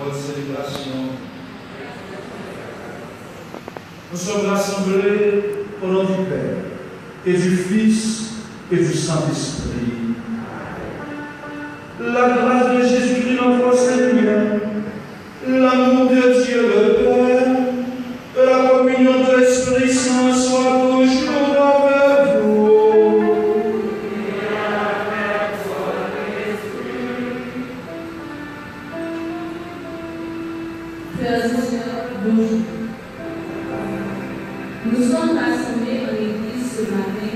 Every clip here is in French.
votre célébration. Nous sommes rassemblés au nom du Père, et du Fils, et du Saint-Esprit. La grâce de Jésus-Christ notre Seigneur, l'amour de Dieu le Père, et la communion de l'Esprit Saint soit toujours avec vous. Frères et sœurs, bonjour. Nous sommes rassemblés en Église ce matin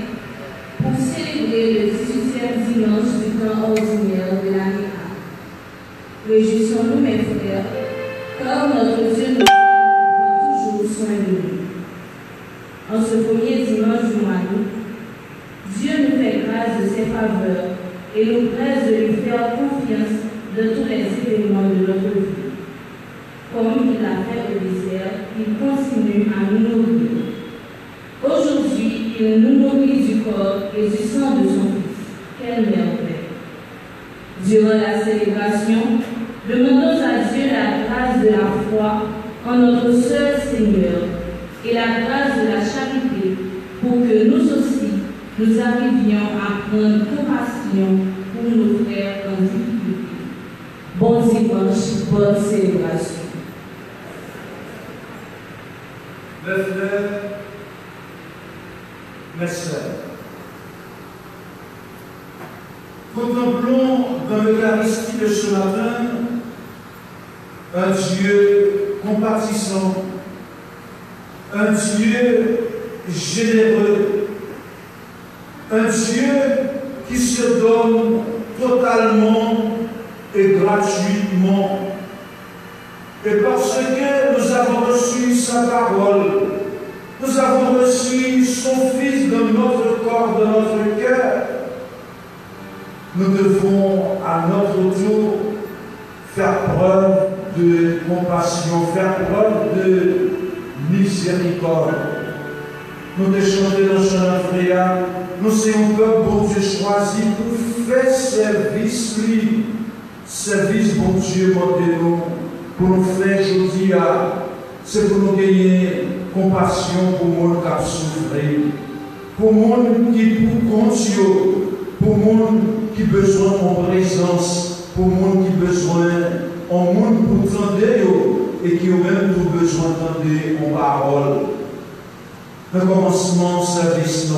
pour célébrer le 18e dimanche du temps ordinaire de l'année A. Réjouissons-nous, mes frères, car notre Dieu nous prend toujours soin de nous. En ce premier dimanche du mois d'août, Dieu nous fait grâce de ses faveurs et nous presse de lui faire confiance dans tous les événements de notre vie. Comme il l'a fait au désert, il continue à nous nourrir. Aujourd'hui, il nous nourrit du corps et du sang de son Fils. Quelle merveille! Durant la célébration, demandons à Dieu la grâce de la foi en notre seul Seigneur et la grâce de la charité pour que nous aussi, nous arrivions à prendre compassion pour nos frères en difficulté. Bon dimanche, bonne célébration. Mes frères, mes sœurs, contemplons dans l'Eucharistie de ce matin un Dieu compatissant, un Dieu généreux, un Dieu qui se donne totalement et gratuitement. Et parce que nous avons reçu sa parole, nous avons reçu son Fils dans notre corps, dans notre cœur, nous devons à notre tour faire preuve de compassion, faire preuve de miséricorde. Nous te chanter dans son frère, nous sommes peuple bon Dieu choisi pour faire service lui, service bon Dieu demandez-nous. Pour nous faire aujourd'hui, c'est pour nous gagner compassion pour le monde qui a souffert, pour le monde qui est pour Dieu, pour le monde qui a besoin de présence, pour le monde qui a besoin de monde pour entendre et qui a même tout besoin d'entendre en parole. Le commencement du service,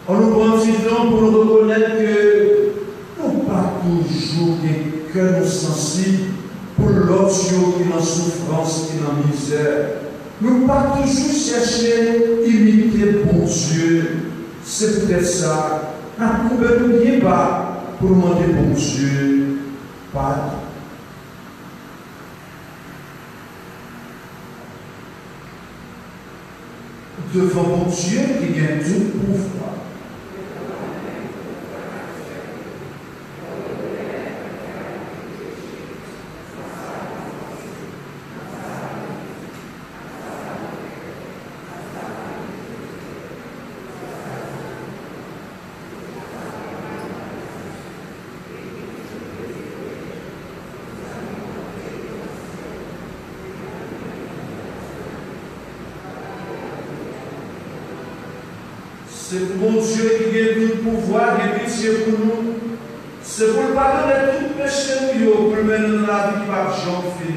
on nous prend du temps pour nous reconnaître que nous pas toujours des cœurs sensibles pour l'autre qui est en souffrance, qui est en misère. Nous pas toujours chercher à imiter bon Dieu. C'est peut-être ça. Nous ne pouvons pas pour demander bon Dieu. Pas. Devant bon Dieu qui gagne tout pouvoir. C'est pour mon Dieu qui a tout le pouvoir et pitié pour nous. C'est pour le pardon de tout péché pour le mener dans la vie par Jean fini.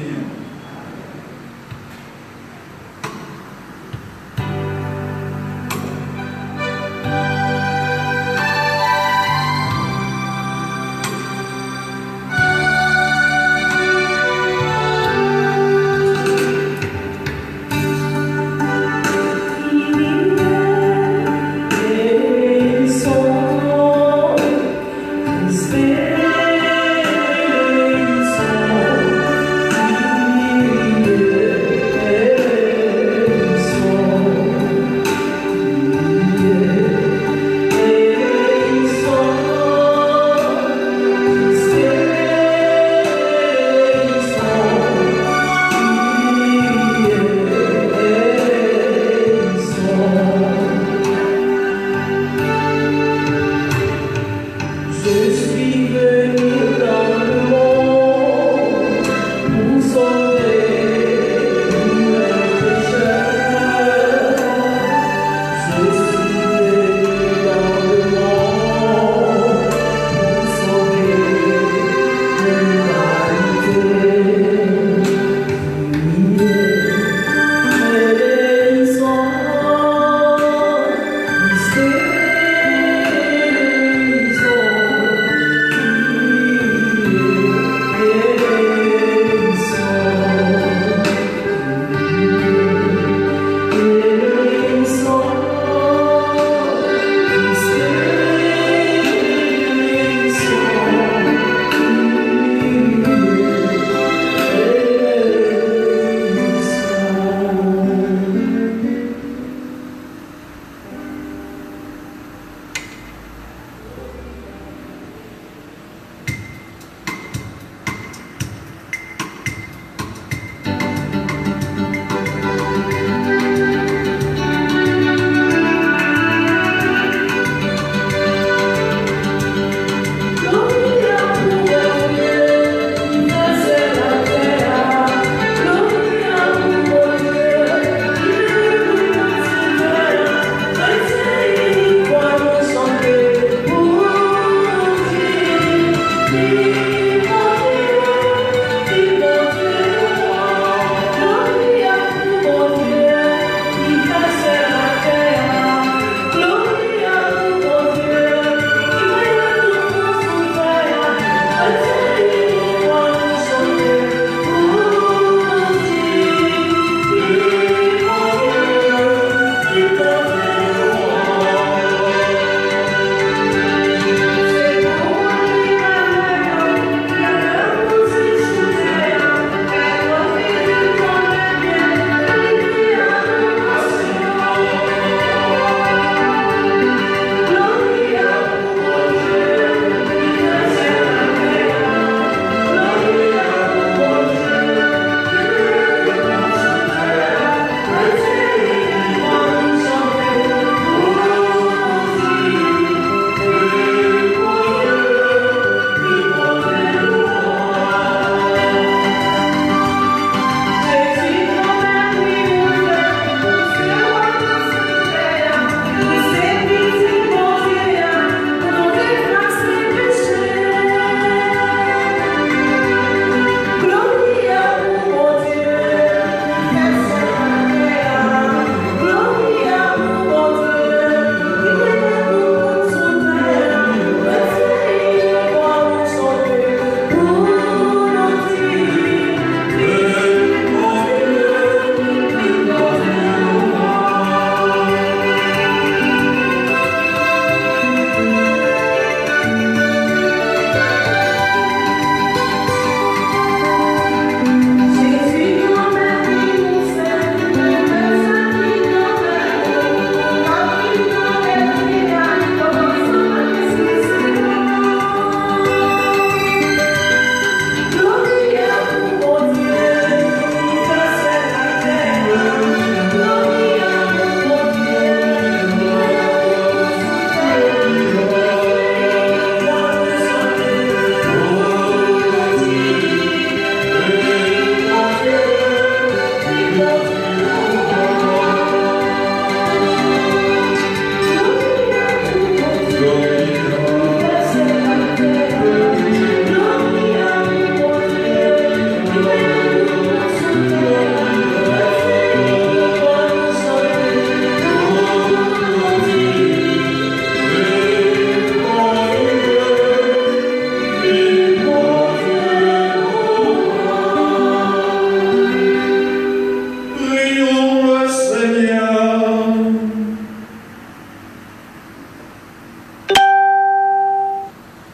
Spirit,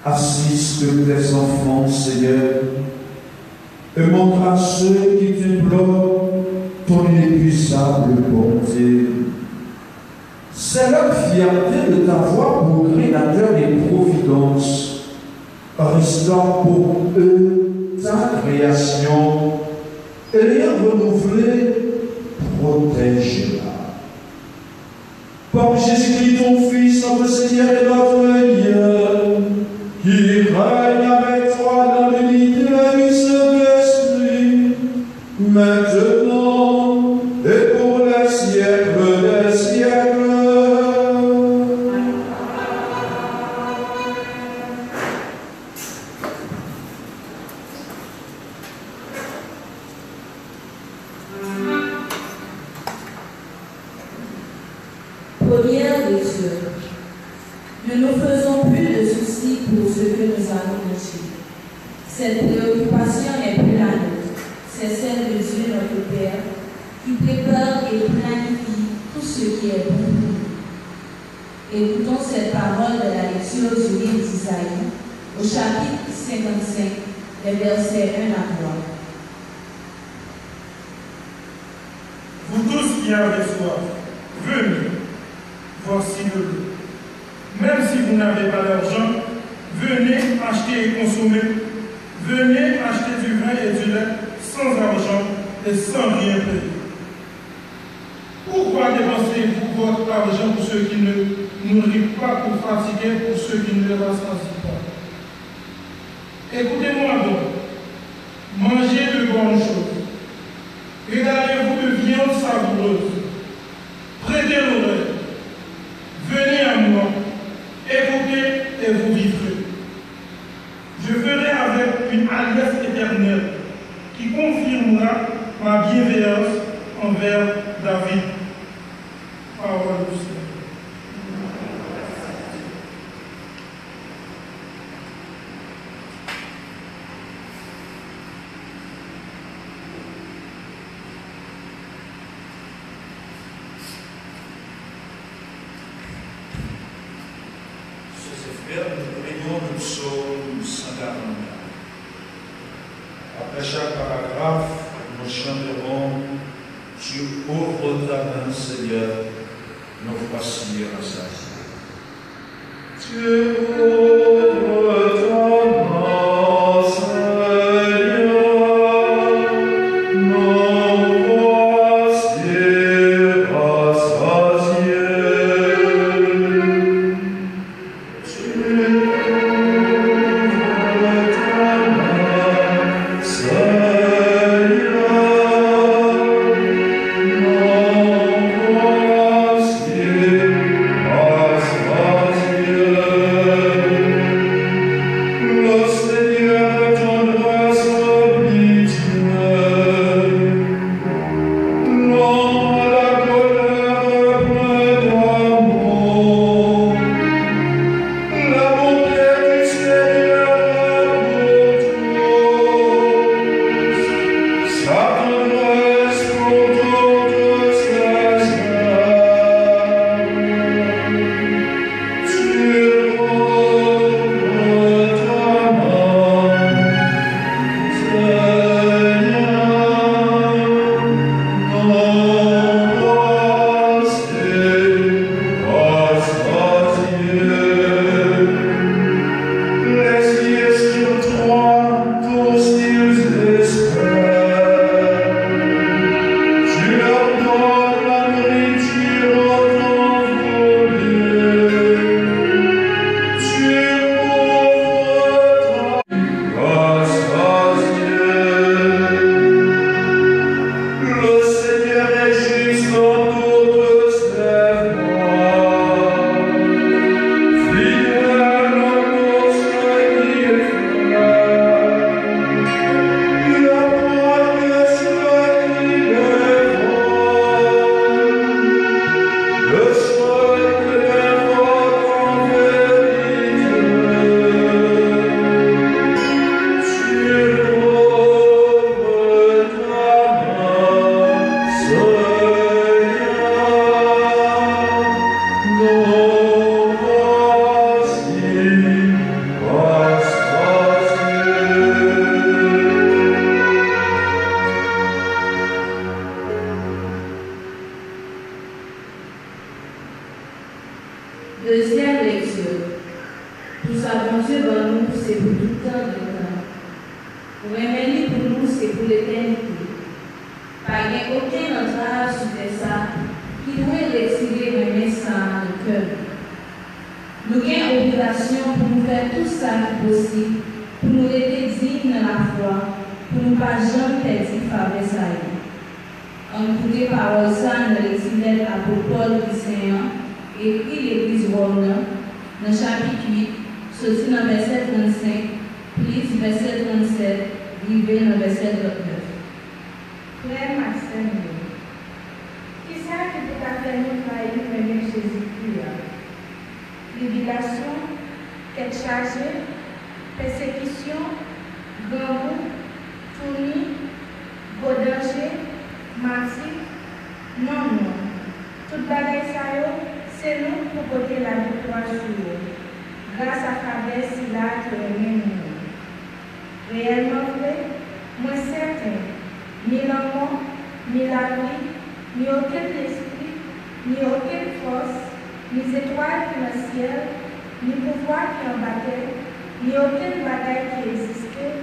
Assiste tes enfants, Seigneur, et montre à ceux qui t'implorent ton inépuisable bonté. C'est leur fierté de t'avoir pour créateur et providence, restaure pour eux ta création et les renouvelée, protège-la. Par Jésus-Christ, ton Fils, notre Seigneur et notre Dieu, qui règne avec toi dans l'unité du Saint-Esprit, maintenant et pour les siècles des siècles. Première lecture. Ne nous faisons plus de soucis pour ce que nous avons reçu. Cette préoccupation n'est plus la nôtre, c'est celle de Dieu notre Père, qui prépare et planifie tout ce qui est bon pour nous. Écoutons cette parole de la lecture du livre d'Isaïe, au chapitre 55, les versets 1 à 3. Vous tous qui avez soif, venez, voici le loup. Même si vous n'avez pas d'argent, venez acheter et consommer. Venez acheter du vin et du lait sans argent et sans rien payer. Pourquoi dépensez-vous votre argent pour ceux qui ne nourrissent pas, pour fatiguer pour ceux qui ne les rassasient pas? Écoutez-moi donc. Mangez de bonnes choses. Régalez-vous de viande savoureuse. Prêtez l'oreille. Venez à moi. Écoutez et vous vivrez. Je ferai avec une alliance éternelle qui confirmera ma bienveillance envers David. Parole du Seigneur. Nous prions le psaume 144. Après chaque paragraphe, nous chanterons « Tu ouvres ta main, Seigneur, nous voici rassasiés. » Tu ouvres ta main, Seigneur, nous voici rassasiés. Deuxième lecture. Tout ça, bon Dieu, pour nous, c'est pour tout temps de temps. Pour revenir pour nous, c'est pour l'éternité. Pas aucun entrave sur ça qui doit retirer le message de cœur. Nous avons obligation pour nous faire tout ça qui est possible, pour nous être dignes dans la foi, pour nous ne pas jamais perdre faveur. parole ça dans l'exilé apôtre Paul qui Saint écrit l'église Rome dans le chapitre 8, sorti dans le verset 35, plus verset 37, arrivé dans le verset 39. Frère Maxime, qui ça qui peut faire nous trahir le même Jésus-Christ? Tribulation, tête chargée, persécution, grand goût, tournis, beau danger, martyr. Non. Toute bagaille ça, c'est nous pour porter la victoire sur eux. Grâce à travers cela qui est nous. Réellement vrai, moi certain, ni l'amour, ni la vie, ni aucun esprit, ni aucune force, ni étoiles qui dans le ciel, ni pouvoir qui en battait, ni aucune bataille qui existait,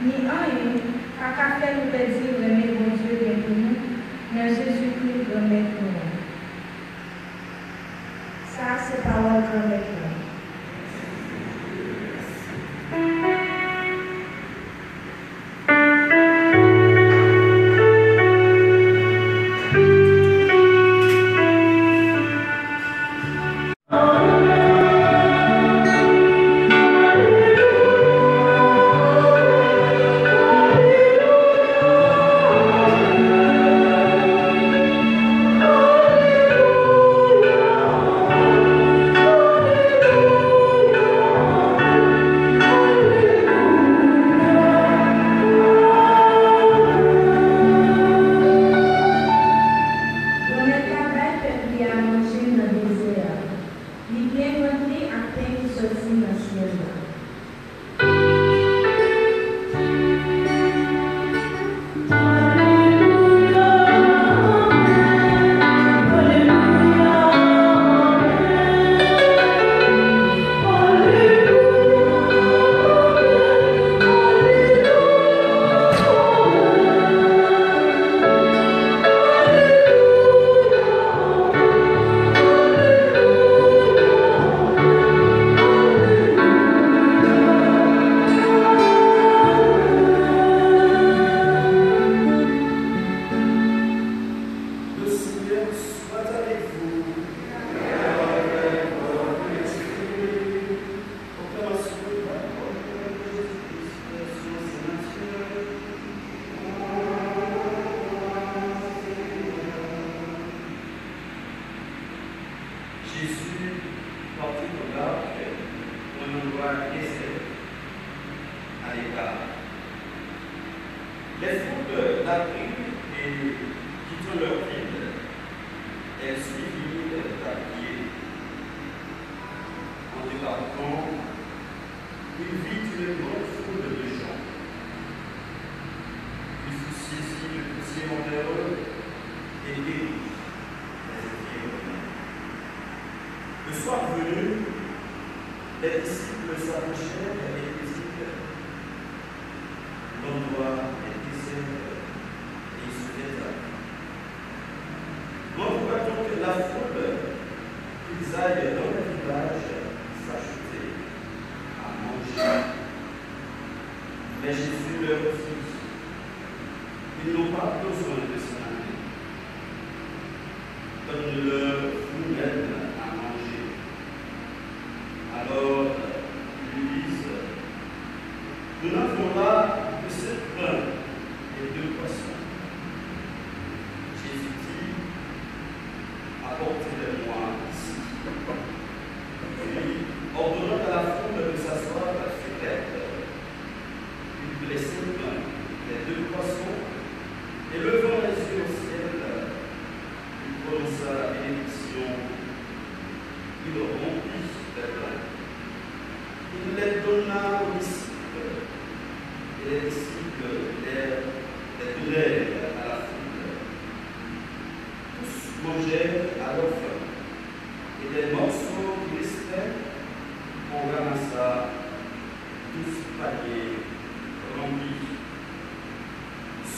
ni rien, à faire nous dire le bon Dieu bien pour nous, mais Jésus-Christ remet pour nous. Ça, c'est parole de remet pour nous.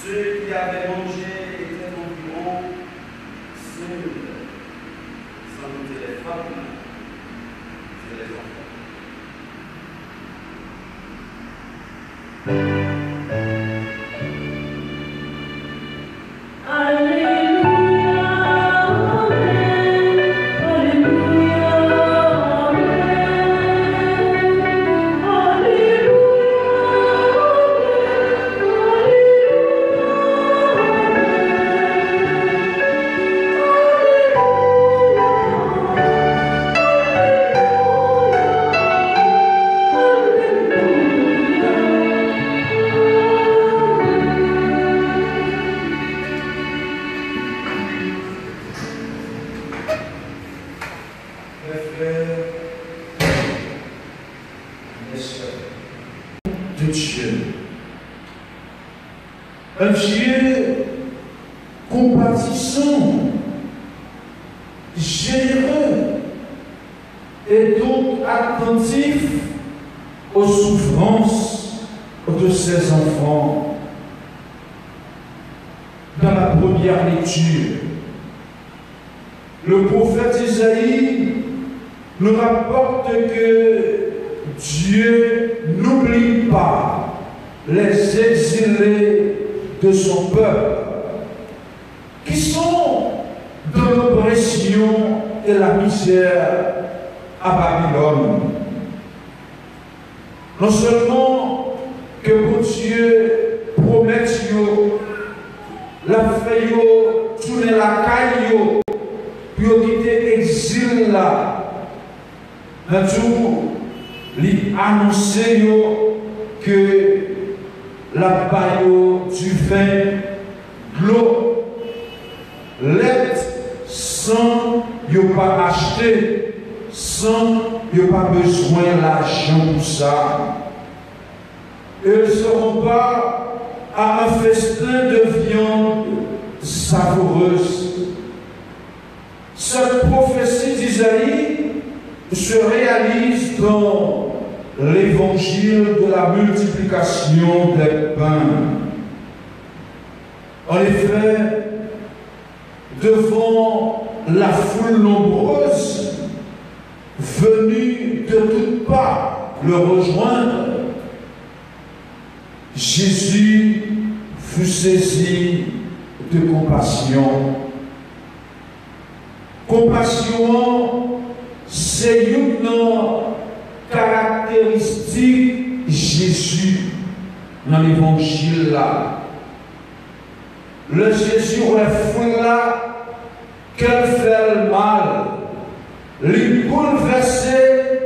Ceux qui avaient mangé étaient environ 5 000, sans doute les femmes et les enfants. Alléluia. un Dieu compatissant, généreux et donc attentif aux souffrances de ses enfants. Dans la première lecture, le prophète Isaïe nous rapporte que Dieu n'oublie pas les exilés de son peuple, qui sont dans l'oppression et la misère à Babylone. Non seulement que pour Dieu promet la fait tourner la caille pour quitter l'exil là, mais tout lui annoncer que la paille du vin, l'eau, l'aide sans y pas acheter, sans y pas besoin d'argent pour ça. Ils ne seront pas à un festin de viande savoureuse. Cette prophétie d'Isaïe se réalise dans l'évangile de la multiplication des pains. En effet, devant la foule nombreuse venue de toutes parts le rejoindre, Jésus fut saisi de compassion. Compassion, c'est une caractéristique Jésus dans l'évangile là. Le Jésus refouille là qu'elle fait le mal, les bouleverser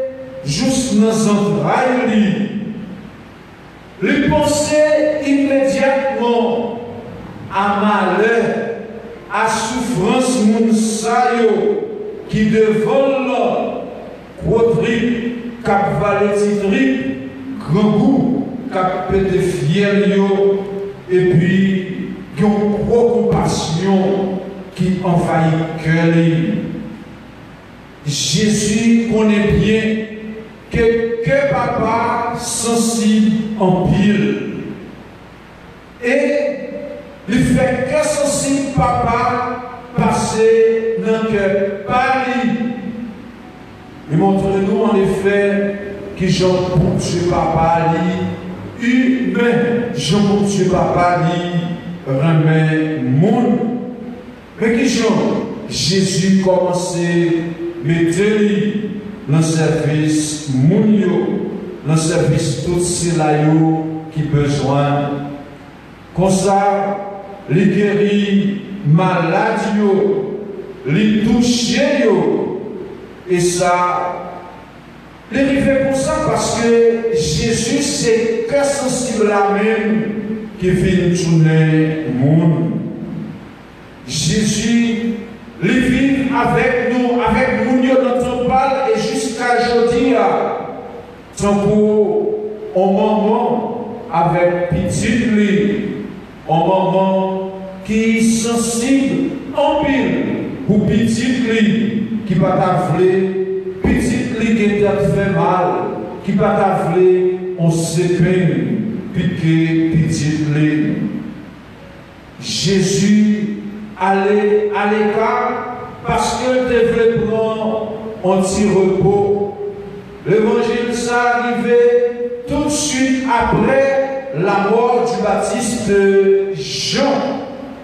juste dans les entrailles, les penser immédiatement à malheur, à souffrance mounsayo qui devant l'homme, gros trip, cap valet grand goût, cap pété fiel et puis qui ont trop compassion qui envahit cœur. Jésus connaît bien que papa sensible en pile. Et il fait que sensible papa passer dans le cœur Paris. Il montre-nous en effet que Jean pour Dieu papa lui, humain, Jean pour Dieu papa lui, remet monde. Mais qui Jean, Jésus commençait mettre dans le service mounio, dans le service tout cela qui besoin. Comme ça, les guéris malades, les touchés, et ça, les arrivé pour ça parce que Jésus c'est que sensible à même qui vient tourner le monde. Jésus, il vit avec nous, dans ton parle et jusqu'à aujourd'hui, tant pour un moment avec petit lui, un moment qui est sensible en pile pour petit lui qui va t'avouer, petit lui qui t'a fait mal, qui va t'avouer, on se peine, piqué petit lui. Jésus allait à l'écart parce qu'il devait prendre un petit repos. L'évangile s'est arrivé tout de suite après la mort du Baptiste Jean.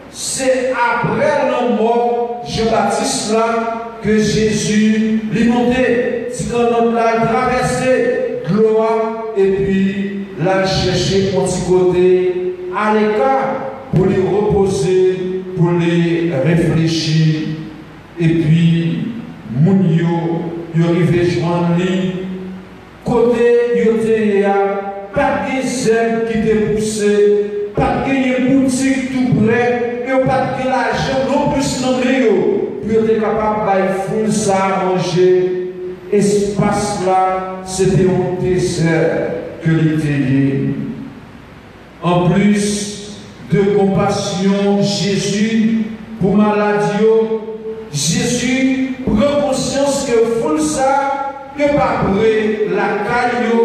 C'est après la mort de Jean-Baptiste là que Jésus l'est monté. C'est quand on l'a traversé, gloire, et puis l'a cherché un petit côté à l'écart pour les reposer, pour les réfléchir. Et puis, Mounio, il arrive joindre lui. Côté, il y a pas de zèbre qui te poussé, pas de boutique tout près, et pas de l'argent non plus dans le pour être capable de faire ça à manger. Espace là, c'était un désert que l'était. En plus, de compassion, Jésus, pour maladie, Jésus prend conscience que foule ça, que pas près la caillou,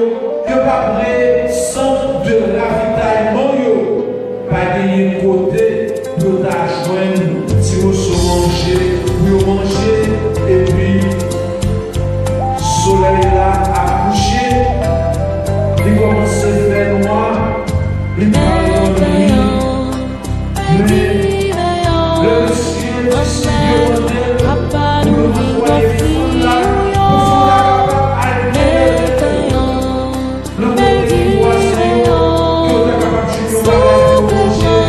que pas près centre de ravitaillement, pas gagner côté pour t'ajoindre, si vous manger, et puis soleil là à coucher, il commence à faire noir, il parle de nuit, mais le ciel pour le envoyer fou là, pour fou là, allumer le côté voisin, que tu es capable de tuer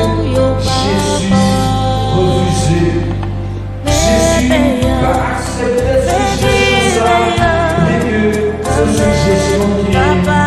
Jésus refusé. Jésus va accepter cette suggestion, mais que cette suggestion qui est logique,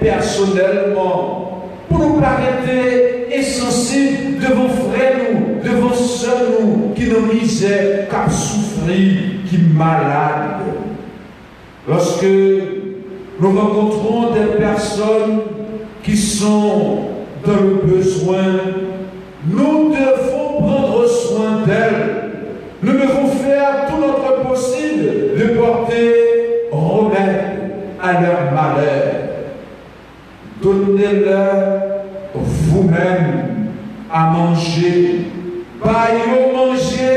personnellement, pour nous paraître insensibles devant frères nous, devant sœurs nous, qui nous misèrent, qui souffrent, qui malades. Lorsque nous rencontrons des personnes qui sont dans le besoin, nous devons prendre soin d'elles. Nous devons faire tout notre possible de porter remède à leur malheur. Donnez-leur vous-même à manger. Pas manger,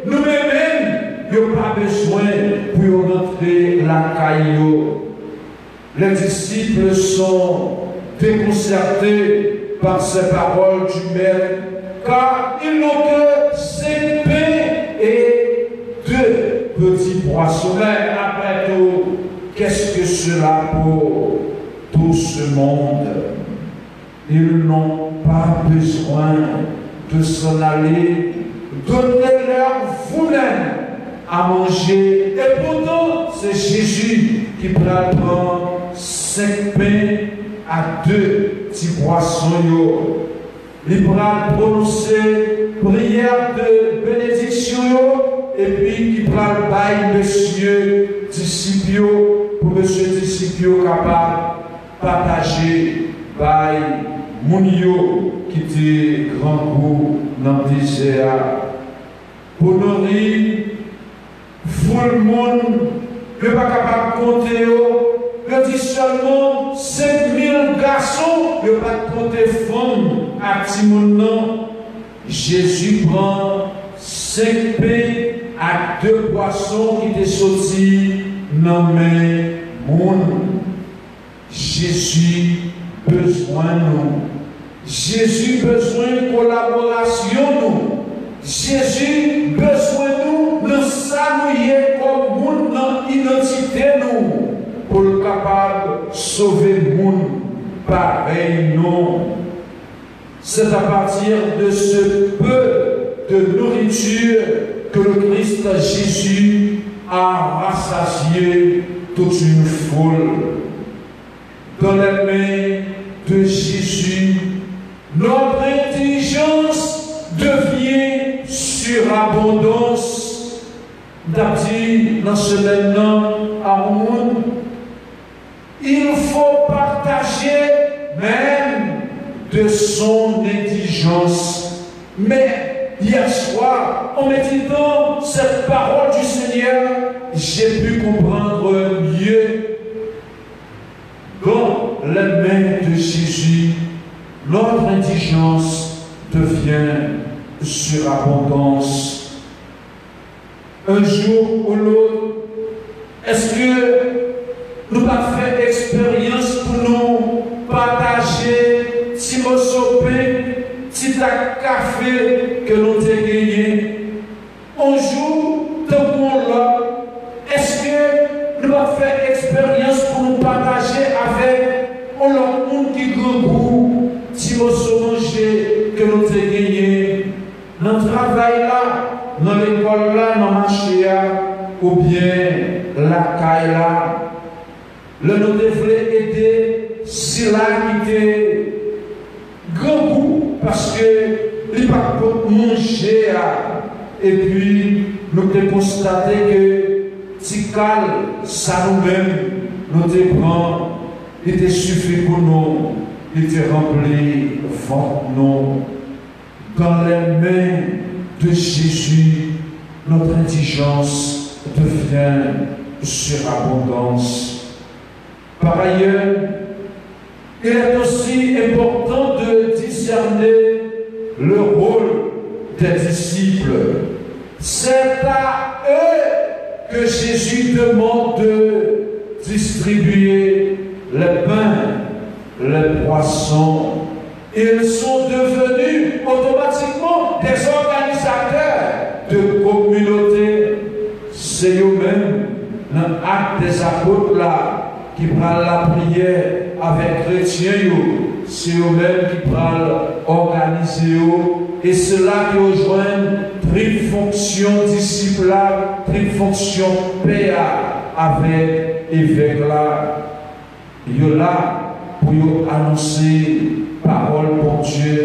nous-mêmes, nous n'avons pas besoin pour rentrer la caillou. Les disciples sont déconcertés par ces paroles du Maître, car ils n'ont que 5 pains et 2 petits poissons. Mais après tout, qu'est-ce que cela pour tout ce monde? Ils n'ont pas besoin de s'en aller. Donnez-leur vous-même à manger. Et pourtant, c'est Jésus qui prend 5 pains à 2 petits poissons. Il va prononcer prière de bénédiction et puis il va bailler monsieur disciple pour monsieur disciple capable de partager bail mounio qui était grand goût dans le désert. Pour nourrir, tout le monde ne pas capable de compter. Il dit seulement 5000 garçons, il ne pas compter femmes à Timonon. Jésus prend 5 pains à 2 poissons qui étaient sortis dans les monde. Jésus besoin de nous. Jésus besoin de collaboration nous. Jésus besoin de nous dans sa nous comme monde dans l'identité nous pour le capable de sauver le monde pareil non. C'est à partir de ce peu de nourriture que le Christ Jésus a rassasié toute une foule. Dans les mains de Jésus, notre intelligence devient surabondance. D'abord, dans ce maintenant à monde, il faut partager même de son intelligence. Mais hier soir, en méditant cette parole du Seigneur, j'ai pu comprendre mieux. Dans les mains de Jésus, notre intelligence devient surabondance. Un jour ou l'autre, est-ce que nous avons fait expérience pour nous partager si nous sopé, si café que nous avons gagné? Un jour, de l'autre, est-ce que nous avons fait expérience pour nous partager avec l'autre monde qui grand goût, si nous manger que nous avons gagné? Dans le travail là, dans l'école là, dans le marché là, ou bien la caille là, le nous devons aider si là qui était grand goût parce que il n'a pas manger et puis nous devons constater que si calme, ça nous-mêmes, nous devons, il était suffit pour nous, il était rempli ventre nous. Dans les mains de Jésus, notre intelligence devient surabondance. Par ailleurs, il est aussi important de discerner le rôle des disciples. C'est à eux que Jésus demande de distribuer les pains, les poissons. Ils sont devenus automatiquement des organisateurs de communautés. C'est eux-mêmes, dans l'acte des apôtres là, qui prennent la prière avec les chrétiens. C'est eux-mêmes qui prennent organiser. Et c'est là qu'ils rejoignent une fonction disciplinaire, une fonction PA avec l'évêque là. Ils sont là pour annoncer parole pour Dieu.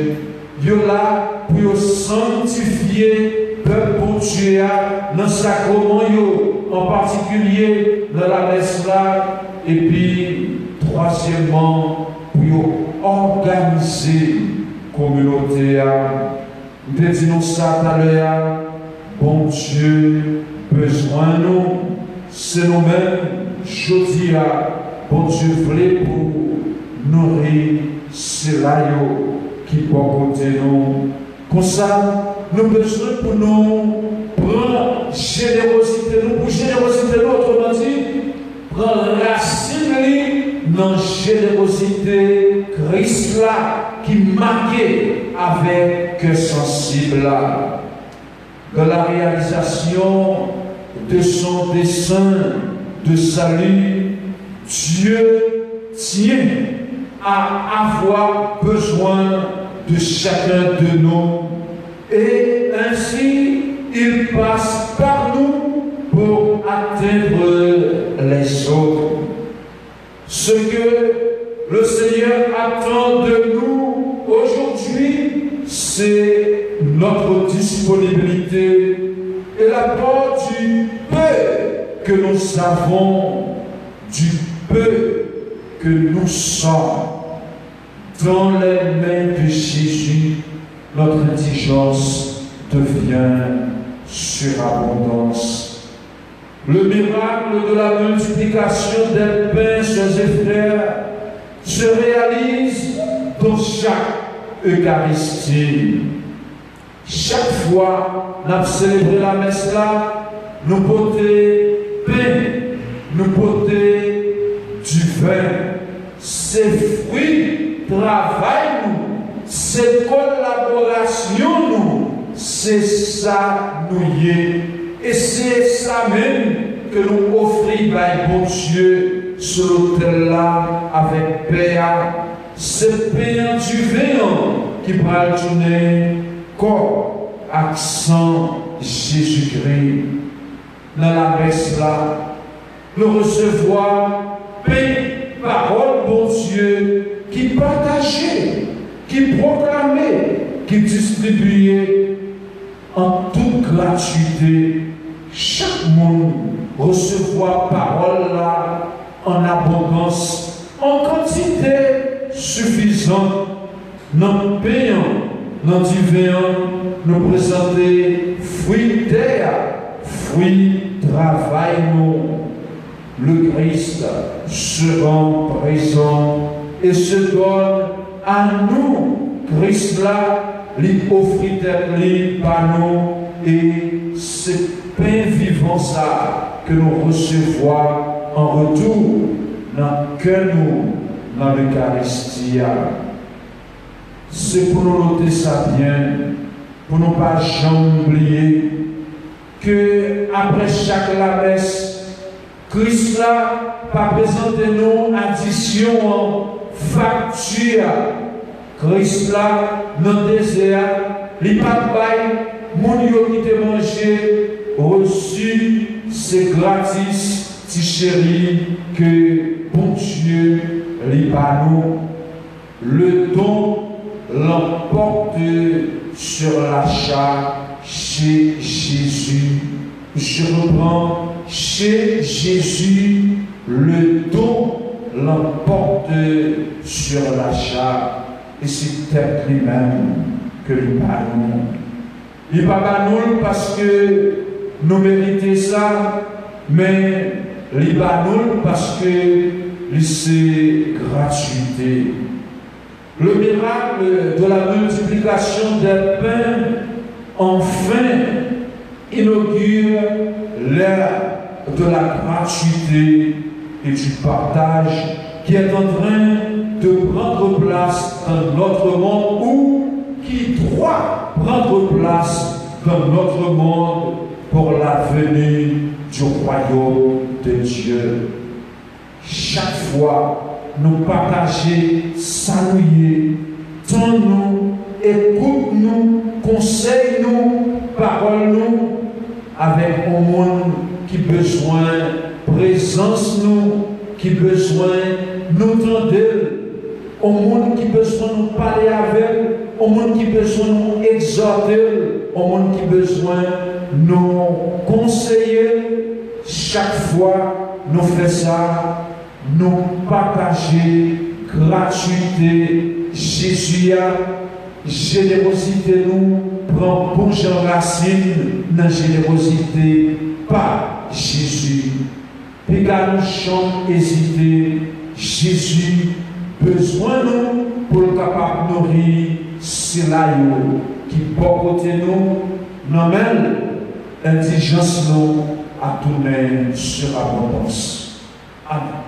Ils sont là pour sanctifier le peuple pour Dieu dans le sacrement, en particulier dans la messe là. Et puis, troisièmement, pour organiser la communauté. Nous disons ça tout à l'heure. Bon Dieu, besoin de nous, c'est nous-mêmes, je dis, bon Dieu voulait pour nourrir cela qui peut côté nous. Comme ça, nous avons besoin pour nous prendre générosité, nous pour générosité, autrement dit, prendre racine dans la générosité Christ là qui marquait avec que sensible là. Dans la réalisation de son dessein de salut, Dieu tient à avoir besoin de chacun de nous et ainsi il passe par nous pour atteindre les autres. Ce que le Seigneur attend de nous aujourd'hui, c'est notre disponibilité et l'apport du peu que nous avons, du peu que nous sommes. Dans les mains de Jésus, notre intelligence devient surabondance. Le miracle de la multiplication des pains, chers et frères, se réalise dans chaque Eucharistie. Chaque fois, nous avons célébré la messe là, nous portons pain, nous portons du vin. C'est fruit, travail nous, c'est collaboration nous, c'est ça nous y est. Et c'est ça même que nous offrons par bon Dieu sur l'autel là avec paix. C'est pain du vin qui va tourner corps, accent Jésus-Christ. Dans la messe là, nous recevons paix, parole bon Dieu qui partageait, qui proclamait, qui distribuait en toute gratuité. Chaque monde recevra parole là en abondance, en quantité suffisante. Nous payons, nous divins, nous présenter fruits terre, fruits travail nous. Le Christ se rend présent et se donne à nous. Christ là, lui offrit par nous et c'est pain vivant ça que nous recevons en retour dans que nous dans l'Eucharistie. C'est pour nous noter ça bien, pour ne pas jamais oublier que après chaque la messe, Christ là pas présenter nous addition facture. Christ là dans le désert, il pas bail mon yo qui te manger reçu, c'est gratis, petit chéri, que bon Dieu lui par nous. Le don l'emporte sur l'achat chez Jésus. Je reprends, chez Jésus, le don l'emporte sur l'achat. Et c'est peut-être lui-même que lui parle. Il ne parle pas nous parce que nous méritons ça, mais il parle nous parce que c'est gratuité. Le miracle de la multiplication des pains, enfin, inaugure l'ère de la gratuité et du partage qui est en train de prendre place dans notre monde ou qui doit prendre place dans notre monde pour la venue du royaume de Dieu. Chaque fois, nous partager, saluer, tends-nous, écoute-nous, conseille-nous, parole-nous, avec un monde qui besoin présence nous, qui besoin nous tendre, au monde qui besoin nous parler avec, au monde qui besoin nous exhorter, au monde qui besoin nous conseiller. Chaque fois nous faisons ça, nous partager gratuité. Jésus a générosité nous prend pour racine dans la générosité par Jésus. Puis nous chante hésiter, Jésus besoin nous pour le capable de nourrir, c'est là qui porte nous, nous mène indigence nous à tourner sur l'abondance. Amen.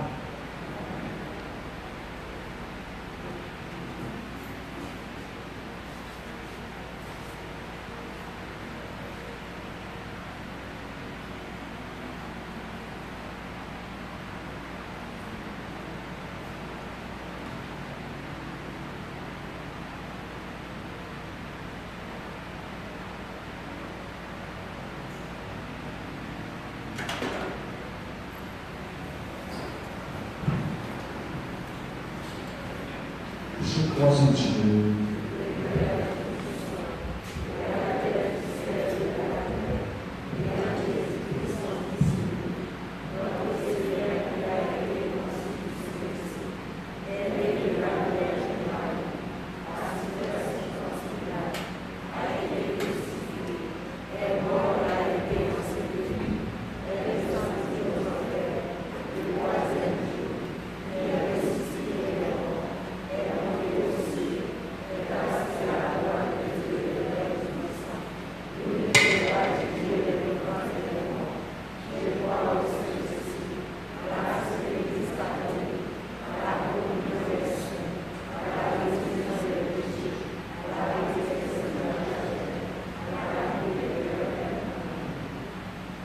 Je crois en Dieu.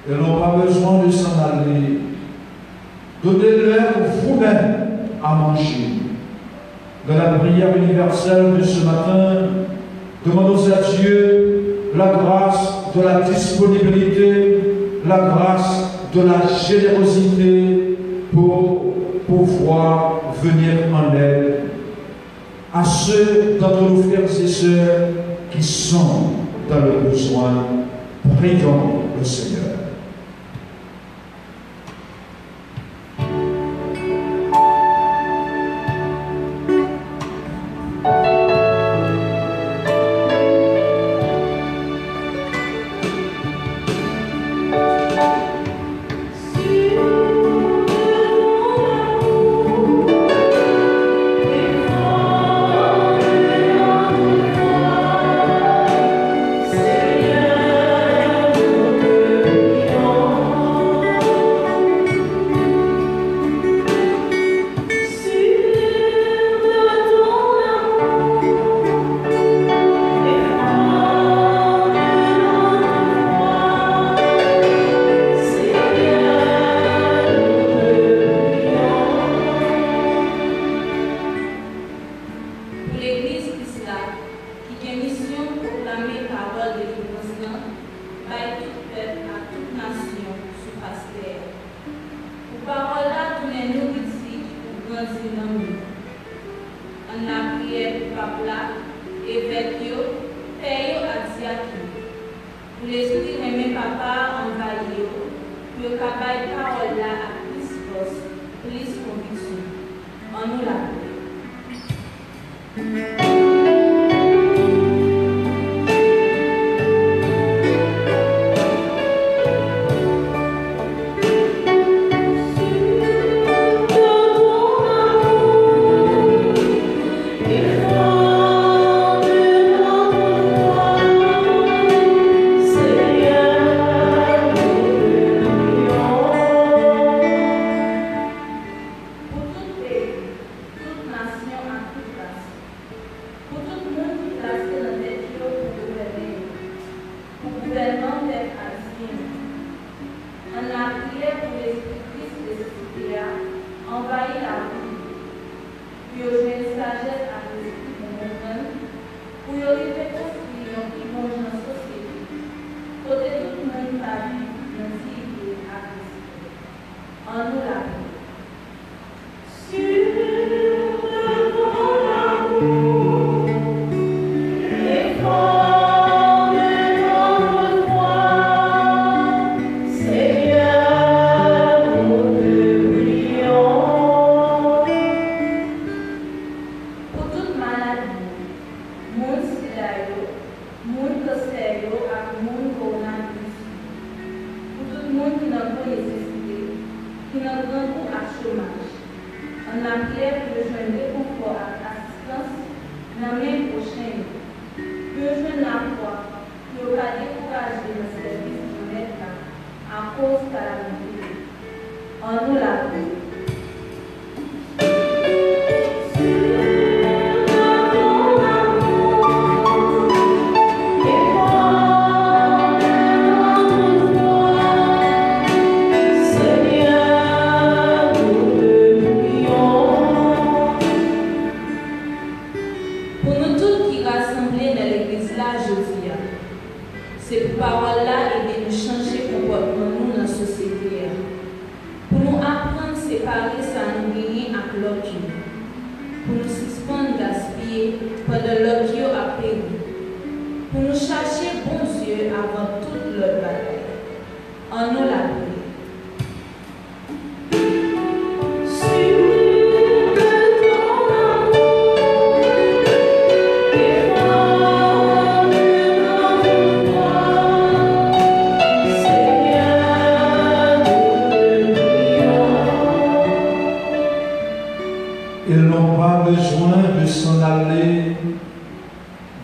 Ils n'ont pas besoin de s'en aller. Donnez-leur vous-même à manger. Dans la prière universelle de ce matin, demandons à Dieu la grâce de la disponibilité, la grâce de la générosité pour pouvoir venir en aide à ceux d'entre nos frères et sœurs qui sont dans le besoin. Prions le Seigneur.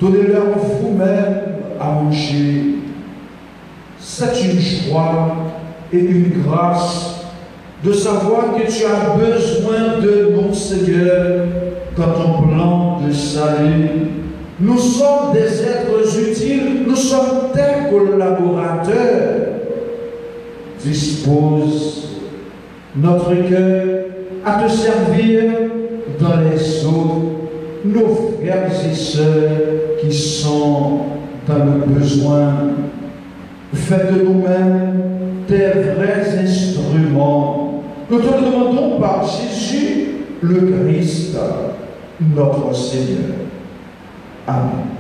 Donnez-leur vous-même à manger. C'est une joie et une grâce de savoir que tu as besoin de mon Seigneur dans ton plan de salut. Nous sommes des êtres utiles, nous sommes tes collaborateurs. dispose notre cœur à te servir dans les autres, nos frères et sœurs qui sont dans le besoin. Fais de nous-mêmes tes vrais instruments. Nous te le demandons par Jésus le Christ, notre Seigneur. Amen.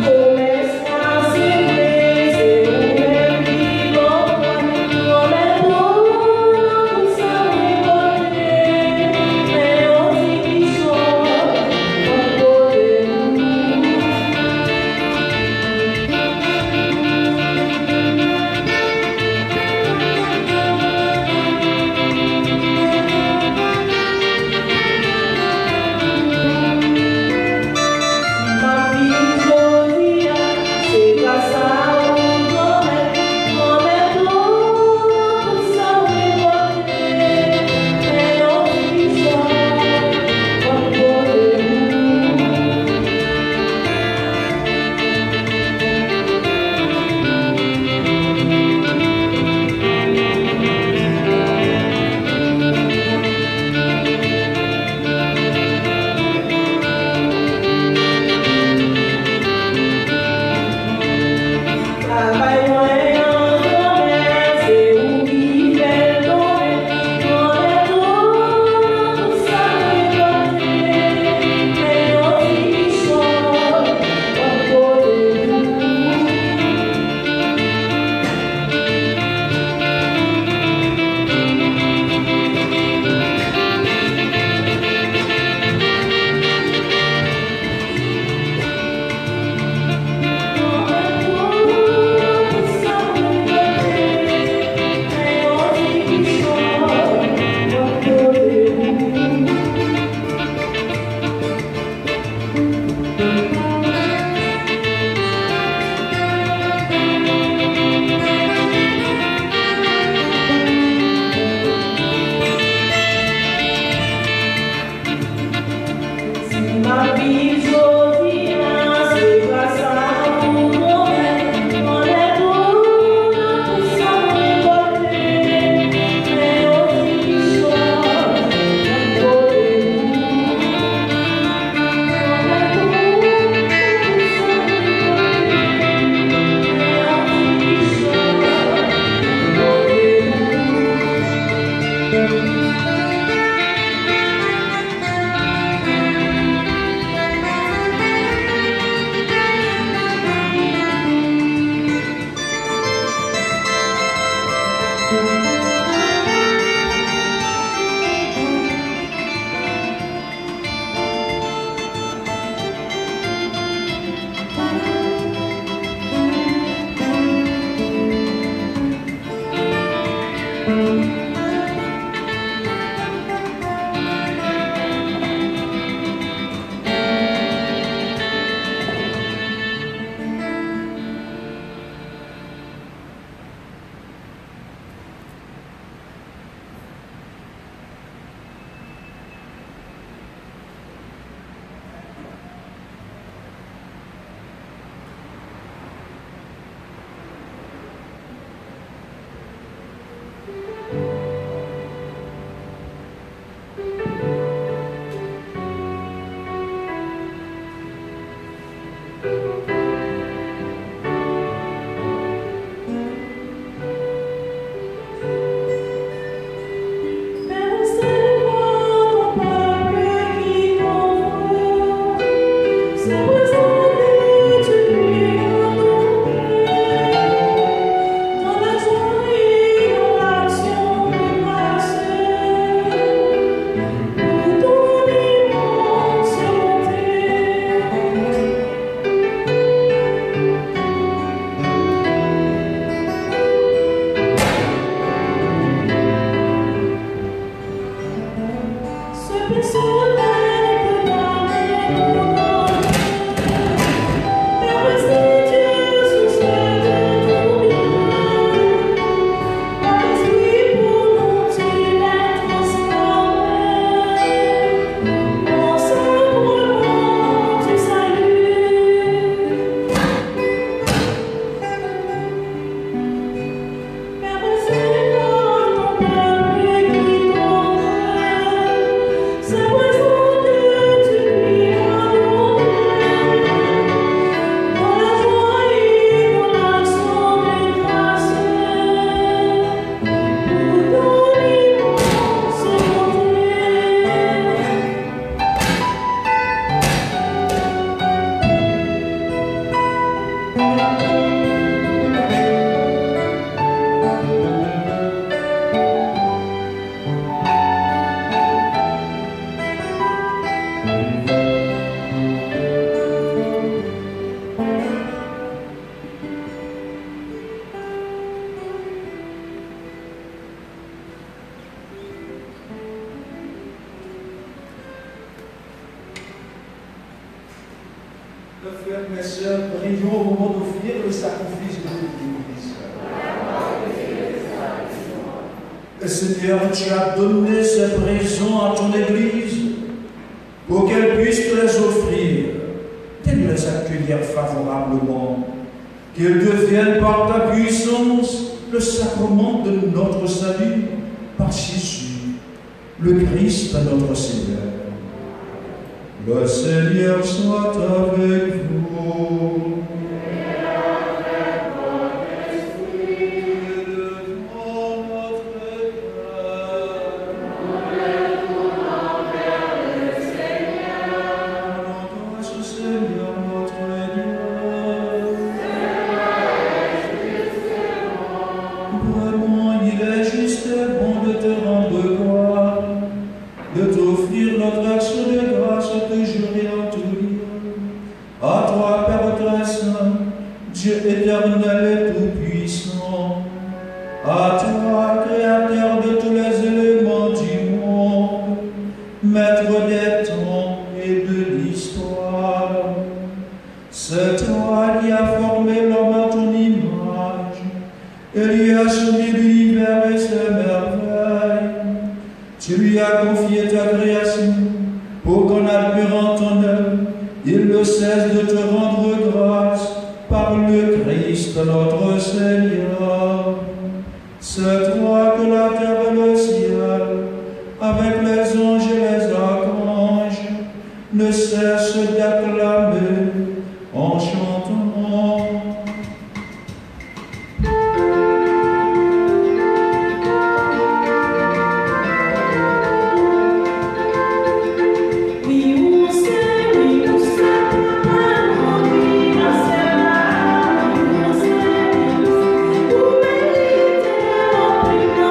Começa a ser Frères et sœurs, prions au moment d'offrir le sacrifice de l'Église. Seigneur, tu as donné ces présents à ton Église pour qu'elle puisse te les offrir, de les accueillir favorablement, qu'ils deviennent par ta puissance le sacrement de notre salut par Jésus, le Christ notre Seigneur. Le Seigneur soit avec vous. Et avec votre esprit. Élevons notre cœur. Nous l'élevons vers le Seigneur. Rendons à ce Seigneur notre Dieu. Vraiment, il est juste et bon de te rendre gloire, de t'offrir notre action de grâce toujours et en tout lieu. À toi, Père très saint, Dieu éternel et tout-puissant, à toi, Créateur de tous les éléments du monde, Maître des temps et de l'histoire, c'est toi qui as formé l'homme à ton image et lui as soumis l'univers et ses merveilles. Tu lui as confié ta création pour qu'en admirant ton œuvre, il ne cesse de te rendre grâce par le Christ notre Seigneur. C'est toi que la terre et le ciel, avec les anges et les archanges, ne cessent d'acclamer en chantant. Thank you.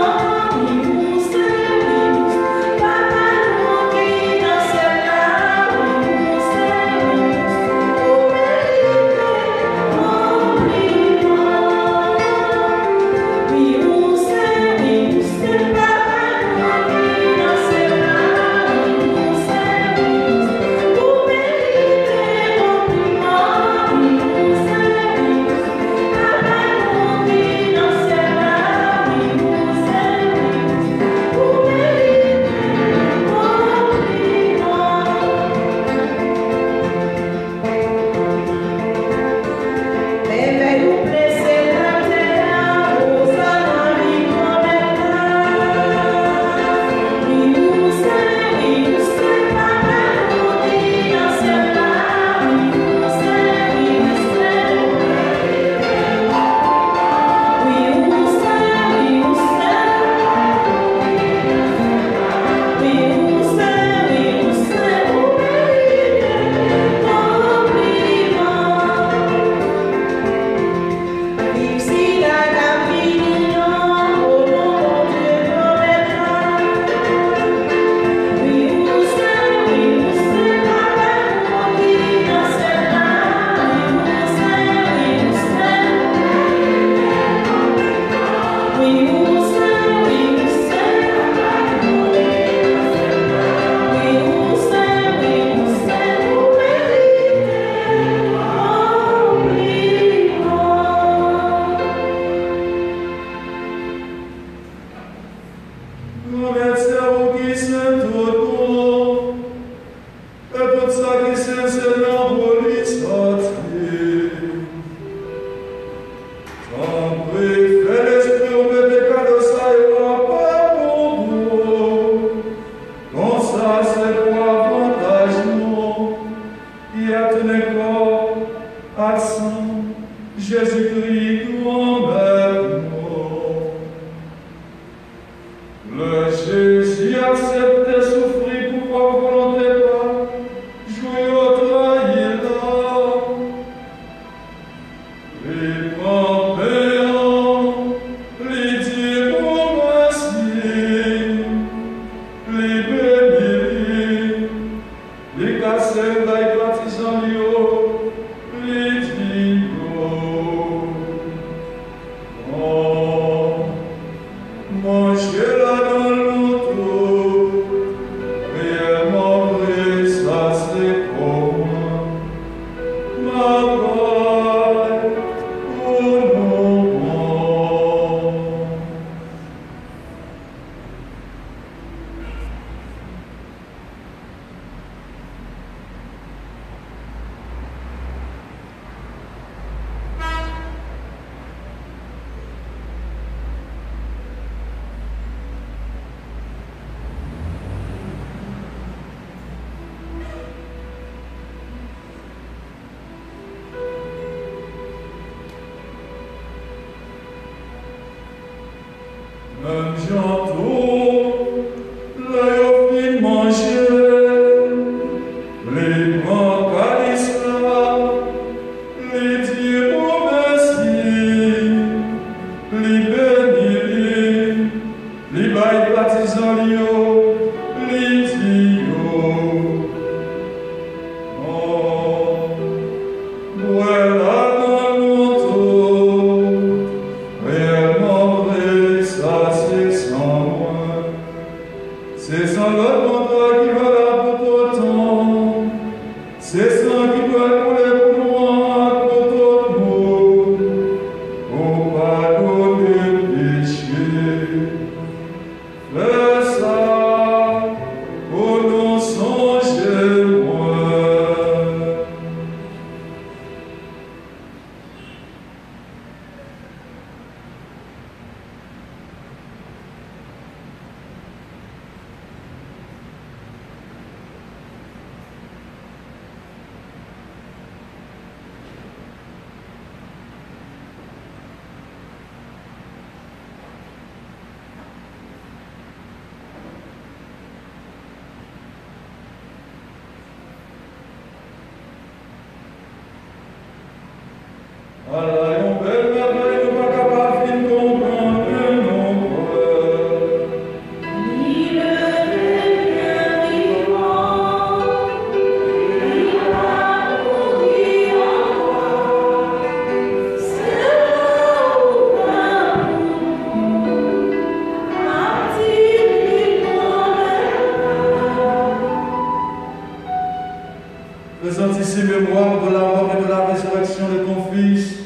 Faisant ici mémoire de la mort et de la résurrection de ton Fils,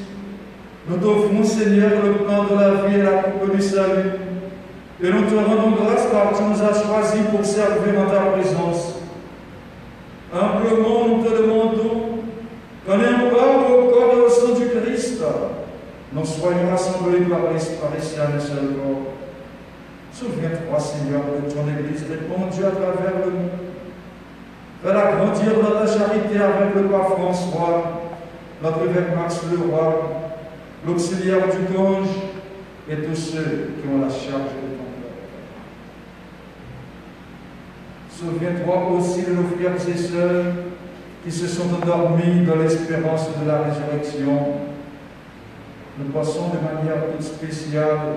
nous t'offrons, Seigneur, le pain de la vie et la coupe du salut, et nous te rendons grâce car tu nous as choisis pour servir en ta présence. Humblement, nous te demandons qu'en ayant part au corps et au sang du Christ, nous soyons rassemblés par ici à un seul corps. Souviens-toi, Seigneur, de ton Église répandue à travers le monde. Fais-la grandir dans ta charité avec le pape François, notre évêque Max Leroy, l'auxiliaire du Gange et tous ceux qui ont la charge de ton cœur. Souviens-toi aussi de nos frères et sœurs qui se sont endormis dans l'espérance de la résurrection. Nous passons de manière toute spéciale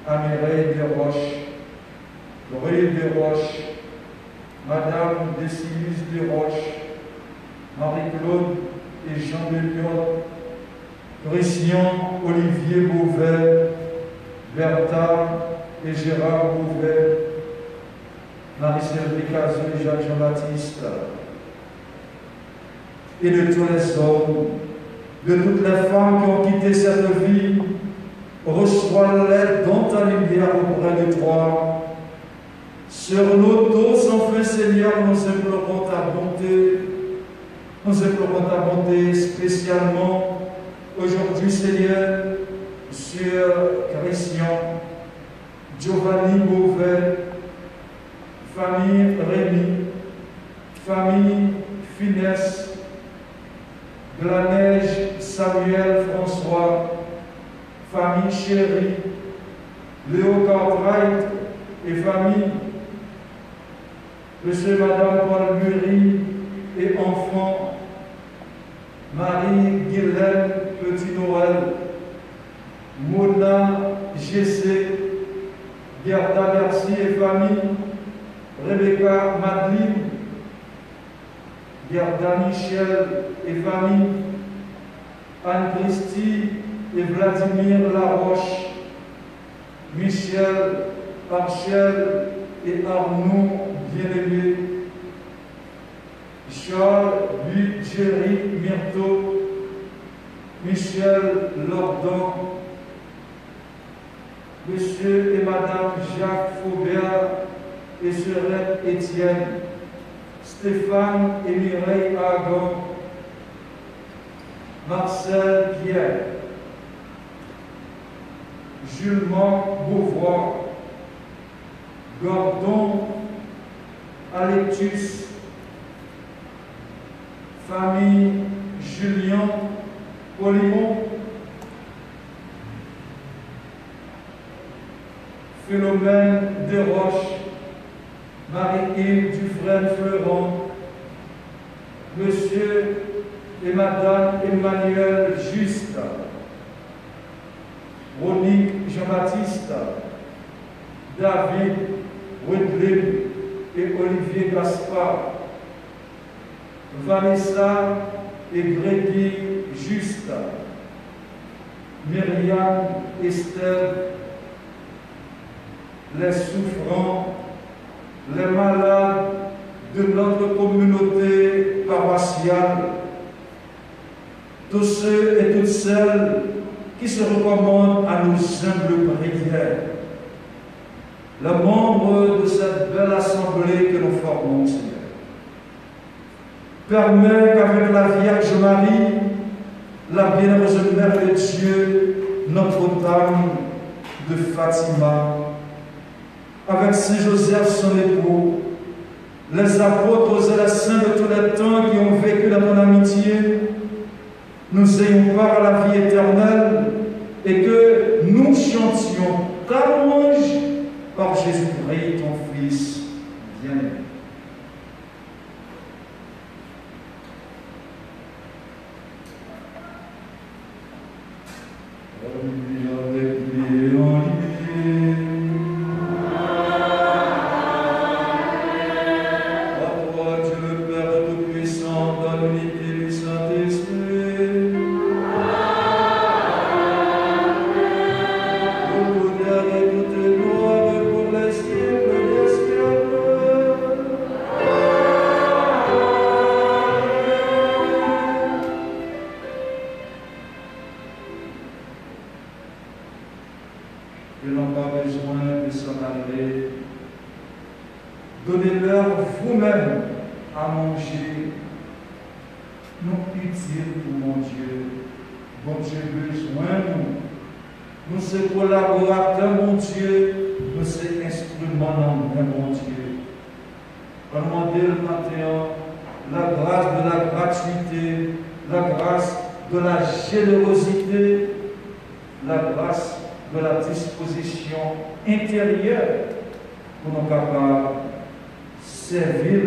à Mireille Desroches, Laurie Desroches, Madame Décilis Desroches, Marie-Claude et Jean de Lyon, Christian Olivier Beauvais, Bertha et Gérard Beauvais, Marie-Celle Ricazeux et Jacques Jean-Baptiste, et de tous les hommes, de toutes les femmes qui ont quitté cette vie, reçois-les dans ta lumière auprès de toi. Sur nous tous, enfin, Seigneur, nous implorons ta bonté. Nous implorons ta bonté spécialement aujourd'hui, Seigneur, sur Christian, Giovanni Beauvais, famille Rémy, famille Finesse, de la Neige Samuel François, famille Chérie, Léo Cartwright et famille, Monsieur et Madame Paul Murie et enfants, Marie-Guylaine Petit-Noël, Mona Gessé, Gerda Merci et famille, Rebecca Madeline, Gerda Michel et famille, Anne-Christie et Vladimir Laroche, Michel Archel et Arnaud bien-aimés, Charles, Luc, Jerry, Myrto, Michel, Lordon, Monsieur et Madame Jacques Faubert et Sœurette Étienne, Stéphane et Mireille Aragon, Marcel Pierre, Jules-Marc Beauvoir, Gordon Alectus, famille Julien Polimon, Philomène Desroches, Marie-Yves Dufresne-Fleuron, Monsieur et Madame Emmanuel Juste, Ronique Jean-Baptiste, David Wedlin et Olivier Gaspard, Vanessa et Grégy Juste, Myriam Estelle, les souffrants, les malades de notre communauté paroissiale, tous ceux et toutes celles qui se recommandent à nos humbles prières, les membres de cette belle assemblée que nous formons, Seigneur. Permets qu'avec la Vierge Marie, la bienheureuse Mère de Dieu, Notre-Dame de Fatima, avec Saint Joseph son époux, les apôtres et les saints de tous les temps qui ont vécu dans ton amitié, nous ayons part à la vie éternelle et que nous chantions ta louange par Jésus-Christ, ton Fils bien-aimé. Ils n'ont pas besoin de s'en aller. Donnez-leur vous-même à manger, non utile pour mon Dieu. Bon Dieu, besoin nous. Nous sommes collaborateurs, mon Dieu. Nous sommes instruments dans le mon Dieu. On demande le matin la grâce de la gratuité, la grâce de la générosité, la grâce de la disposition intérieure pour nous capables de servir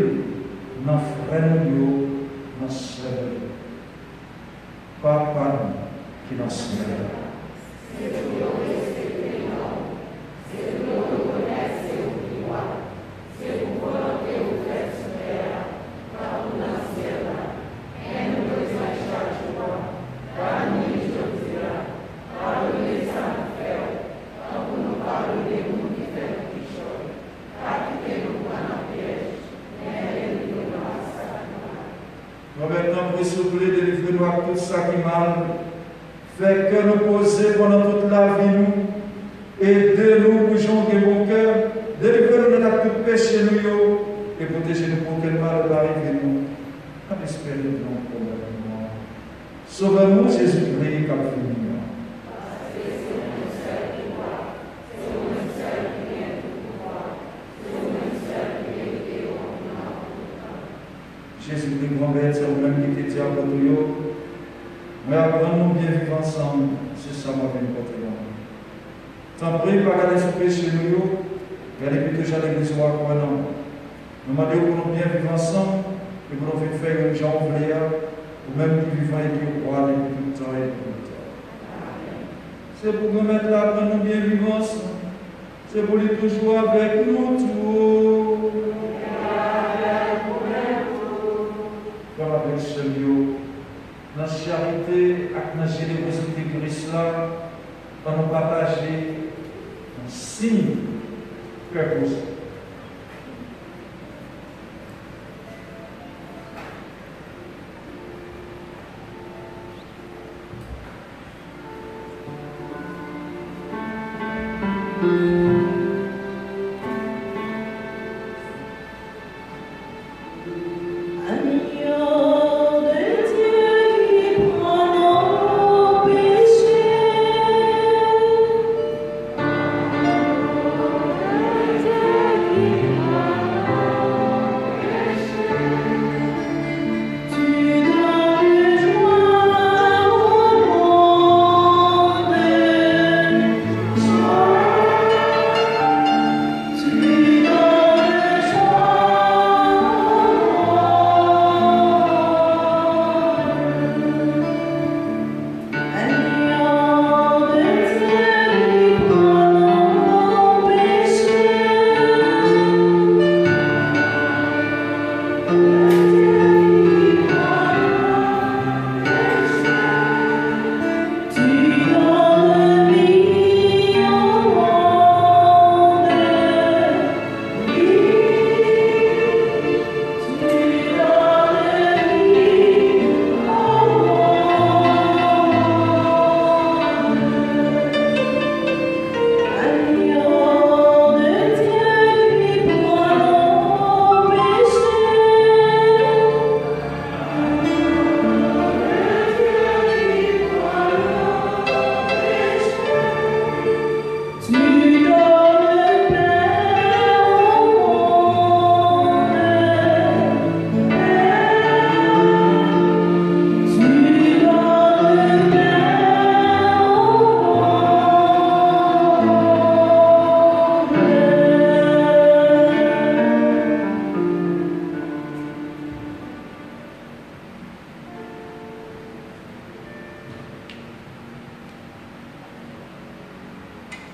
nos frères, nos sœurs. Papa qui nous sert. Délivre-nous à tout ça qui mal. Fait que nous poser pendant toute la vie, nous. Aidez-nous pour joindre bon cœur. Délivrez-nous de tout péché, nous. Et protégez-nous pour que le mal arrive, nous. En espérant non probablement. Sauvez-nous, Jésus-Christ, comme fini. Jésus-Christ, grand-père, c'est vous-même qui était à côté de nous. Mais apprenons bien vivre ensemble, c'est ça moi qui me porte. Tant pis, pas garder ce péché nous, regardez plutôt à l'église ou à quoi non. Nous demandons pour nous bien vivre ensemble, et pour nous faire une jambe ou même qui vivent et qui croient depuis tout le temps et tout le temps. C'est pour nous mettre là, pour nous bien vivre ensemble. C'est pour lui toujours avec nous tous. Comme avec ce lieu, dans la charité, avec la générosité de Christ là, pour nous partager un signe faire pour ça.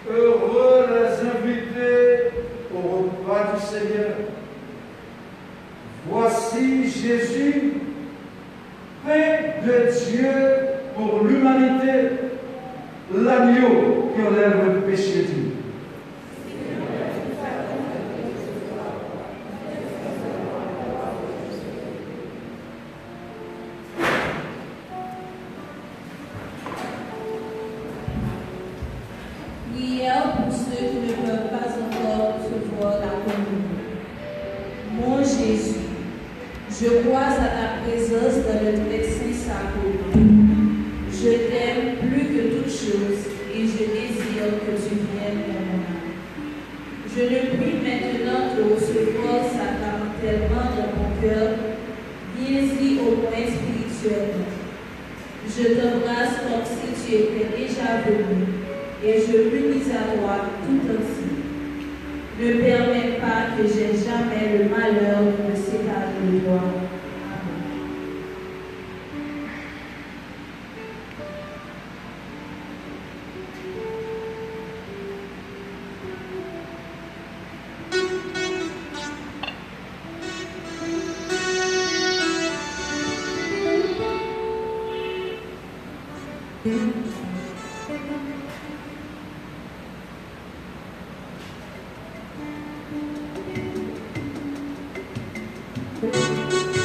Heureux les invités au repas du Seigneur. Voici Jésus, pain de Dieu pour l'humanité, l'agneau qui enlève le péché du monde. Prière pour ceux qui ne peuvent pas encore recevoir la communion. Mon Jésus, je crois à ta présence dans le très saint sacrement. Je t'aime plus que toute chose et je désire que tu viennes dans mon âme. Je ne puis maintenant te recevoir sacramentellement dans mon cœur, viens-y au moins spirituellement. Je t'embrasse comme si tu étais déjà venu. Et je m'unis à toi tout entier. Ne permets pas que j'aie jamais le malheur de me séparer de toi. Amen.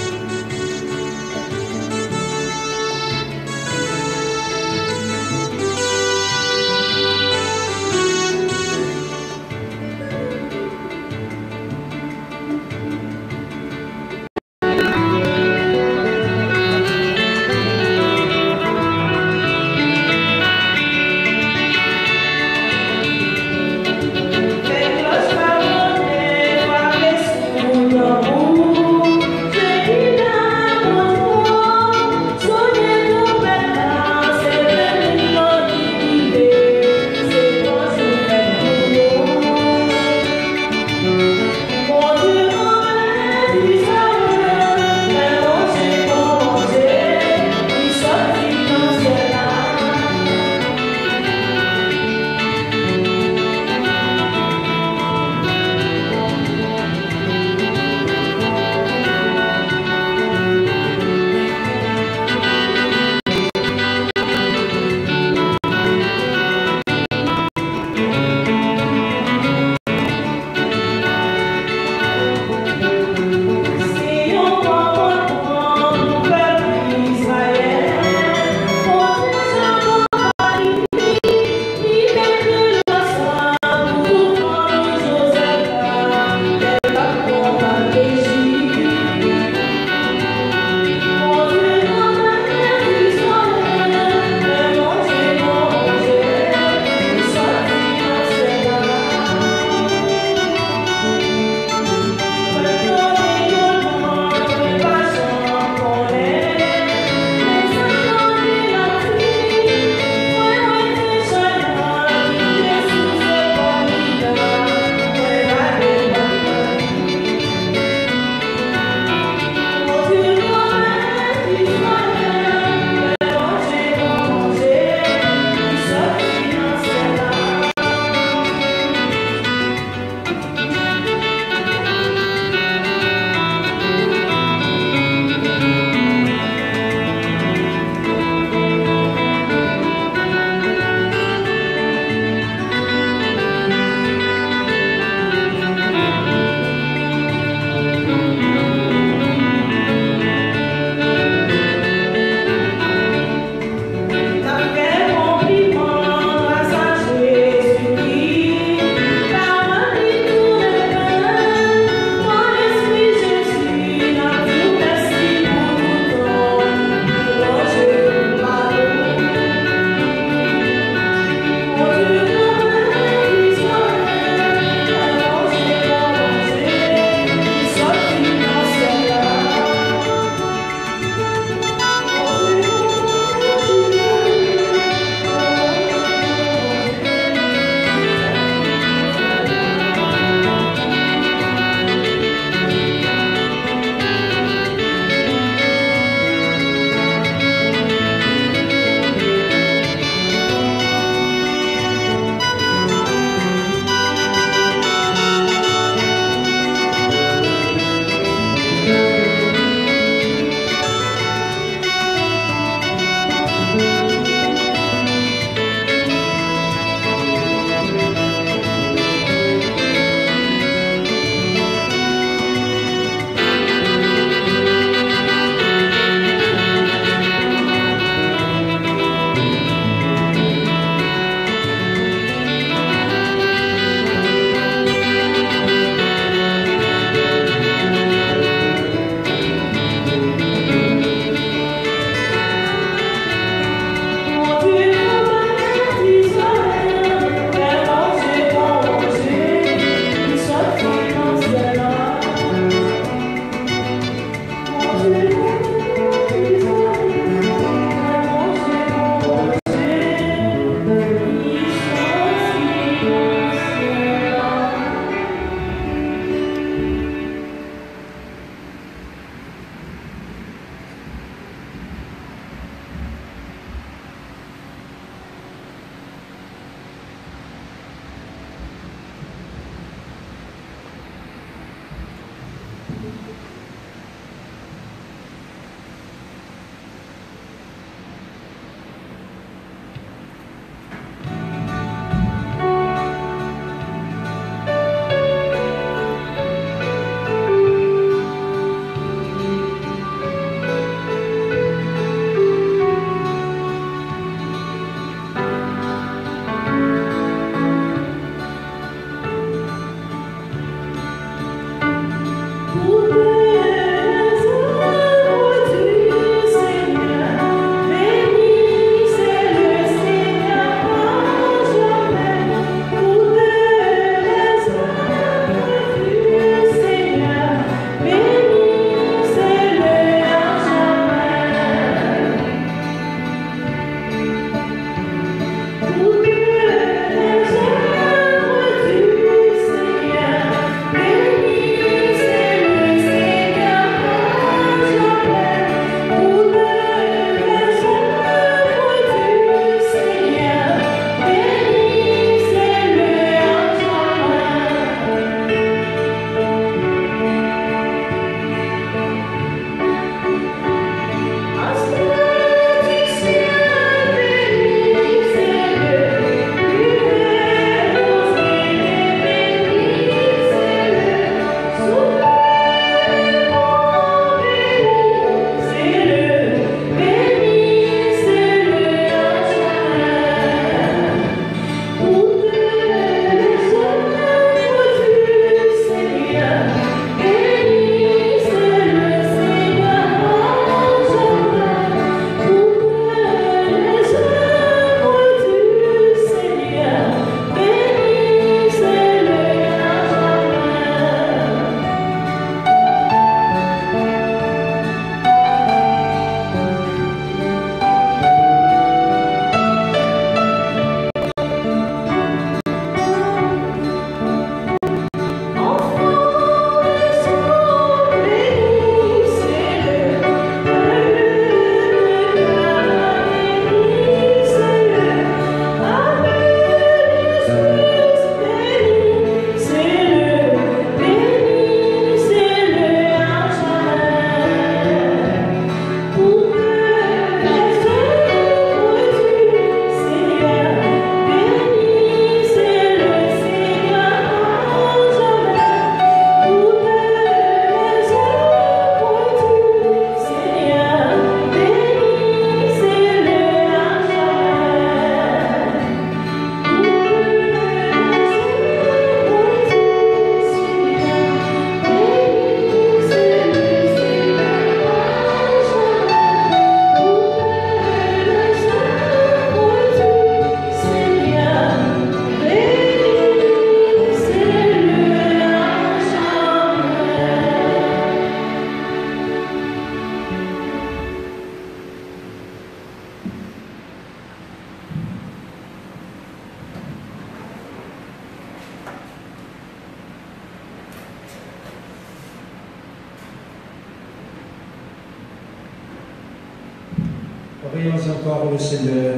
Prions encore le Seigneur.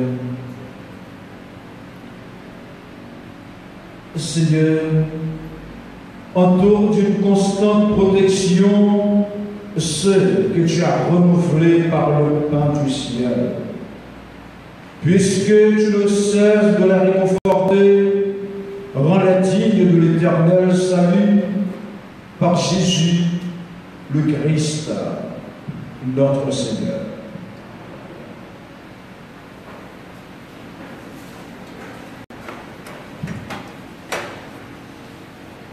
Seigneur, entoure d'une constante protection ceux que tu as renouvelés par le pain du ciel. Puisque tu ne cesses de la réconforter, rends-la digne de l'éternel salut par Jésus, le Christ, notre Seigneur.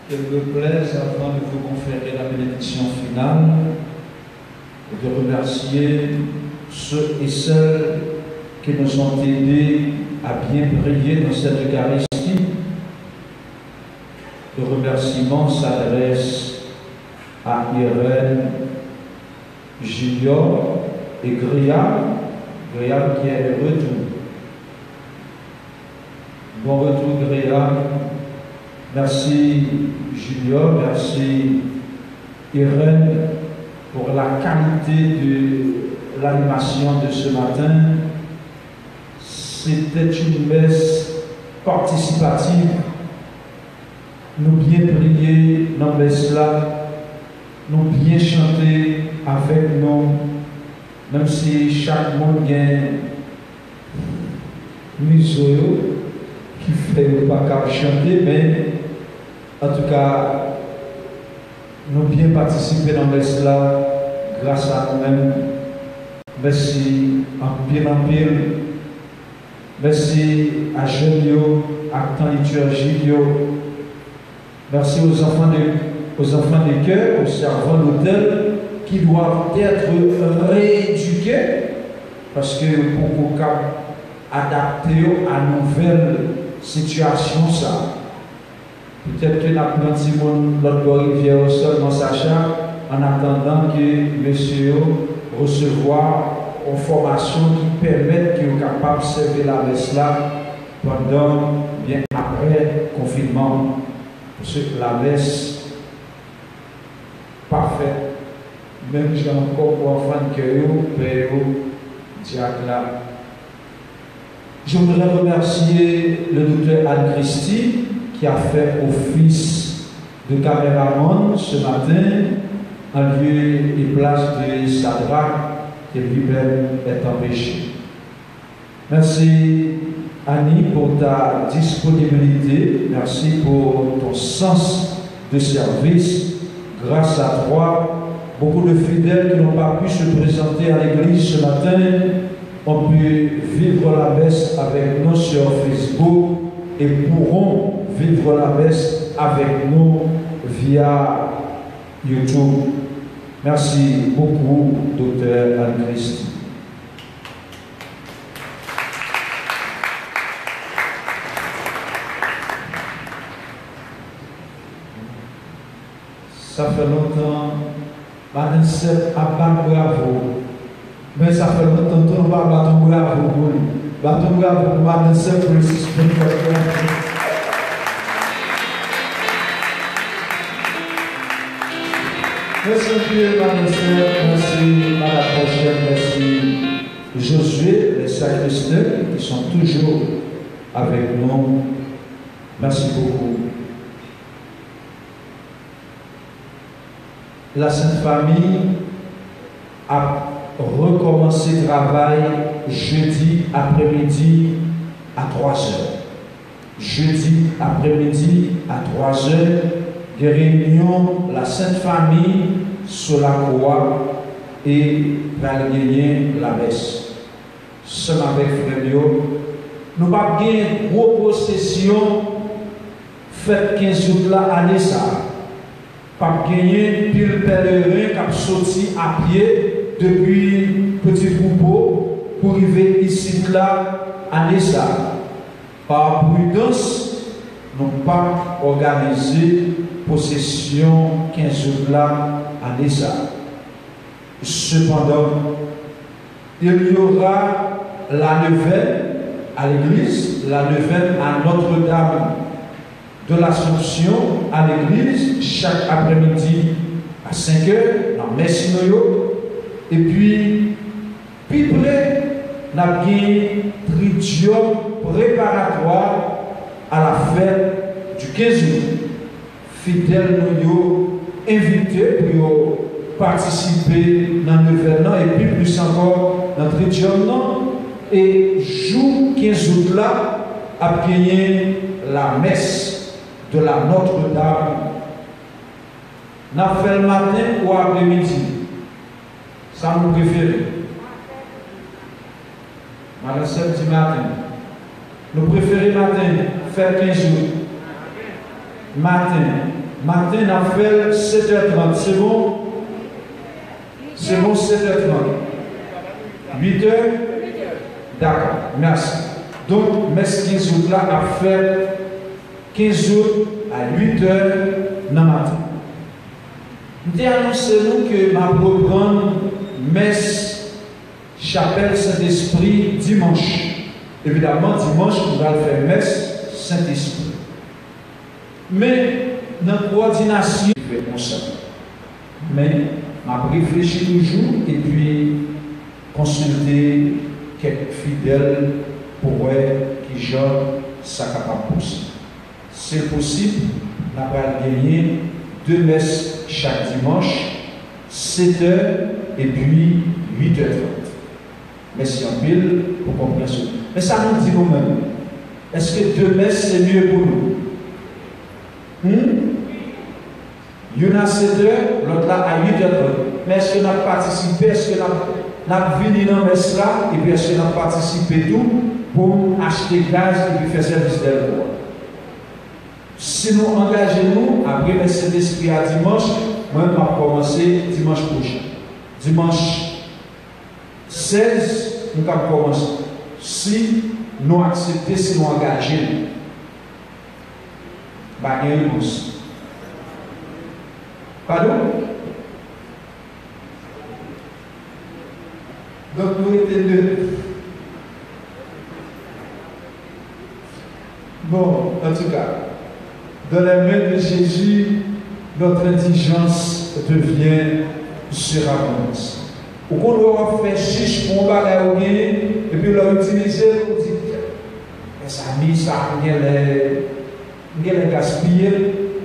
Qu'il me plaise, avant de vous conférer la bénédiction finale, de remercier ceux et celles qui nous ont aidés à bien prier dans cette Eucharistie. Le remerciement s'adresse à Irène, Junior et Grial qui est de retour. Bon retour, Grial. Merci Junior, merci Irène pour la qualité de l'animation de ce matin. C'était une messe participative. Nous bien prier dans la messe là, nous bien chanter avec nous, même si chaque monde gagne museau qui fait pas qu'à chanter, mais en tout cas, nous bien participer dans messe là grâce à nous-mêmes. Merci en pile. Merci à Jeunes, à temps liturgique. Merci aux enfants aux enfants des cœurs, aux servants d'hôtel, qui doivent être rééduqués, parce que pour qu'on adapter à nouvelle situation ça. Peut-être que nous avons l'autre rivière seulement Sacha en attendant que monsieur recevoir une formation qui permette qu'il soit capable de servir la messe là pendant bien après le confinement. Parce que la messe parfaite, même j'ai encore pour enfants de cœur, père, diacre là. Je voudrais remercier le docteur Anne Christie qui a fait office de caméraman ce matin en lieu et place de Sadrach qui lui-même est empêché. Merci Annie pour ta disponibilité, merci pour ton sens de service. Grâce à toi, beaucoup de fidèles qui n'ont pas pu se présenter à l'église ce matin ont pu vivre la messe avec nous sur Facebook et pourront vivre la messe avec nous via YouTube. Merci beaucoup, docteur Anne-Christie. Ça fait longtemps, Madame Sepp a battu bravo. Mais ça fait longtemps que nous ne battu bravo pour lui. Battu bravo pour Madame Sepp pour le suspendre. Merci Madame Sepp, merci Madame Prochaine, merci Josué, les sacristains qui sont toujours avec nous. Merci beaucoup. La Sainte Famille a recommencé le travail jeudi après-midi à 3h. Jeudi après-midi à 3h, des réunions, la Sainte Famille sur la croix et va gagner la messe. Seul avec Frémio, nous n'avons pas gagné une grosse possession faite 15 août là, année ça. Pas gagner pile pèlerin qui a sorti à pied depuis Petit Troupeau pour arriver ici là à Nessa. Par prudence, nous n'avons pas organisé possession 15 août là à Nessa. Cependant, il y aura la neuvaine à l'église, la neuvaine à Notre-Dame de l'Assomption à l'église chaque après-midi à 5h dans Messinoyo. Et puis près n'a un tridium préparatoire à la fête du 15 août. Fidèles nous invités pour participer dans le événement et puis plus encore dans le tridium. Et jour 15 août là a gagné la messe de la Notre-Dame. N'a fait le matin ou après-midi. Ça nous préfère. Madame samedi matin. Nous préférons matin, faire 15 jours. Matin. Matin, on a fait 7h30. C'est bon? C'est bon, 7h30. 8h? D'accord, merci. Donc, messe 15 août là a fait 15 août à 8h dans le matin. Nous avons annoncé que ma programme messe chapelle Saint-Esprit dimanche. Évidemment, dimanche, nous allons faire messe Saint-Esprit. Mais notre coordination fait comme ça. Mais je réfléchis toujours et puis consulter quelques fidèles pour voir qui genre ça capable possible. C'est possible, on va gagner 2 messes chaque dimanche, 7h et puis 8h30. Merci en pile pour comprendre ça. Mais ça nous dit nous-mêmes. Est-ce que 2 messes c'est mieux pour nous? Il y en a 7h, l'autre là à 8h30. Mais est-ce qu'on a participé? Est-ce qu'on a venu dans la messe là? Et puis est-ce qu'on a participé tout pour acheter gaz et puis faire service d'elle? Si nous engageons, après le Saint-Esprit à dimanche, moi, je vais commencer dimanche prochain. Dimanche 16, nous allons commencer. Si nous acceptons, si nous engageons, il y a une réponse. Pardon? Donc, nous étions deux. Bon, en tout cas, dans la main de Jésus, notre intelligence devient surabondante. Ou qu'on doit faire chiche pour bagage et puis l'utiliser pour dire, mes amis, ça a gaspillé.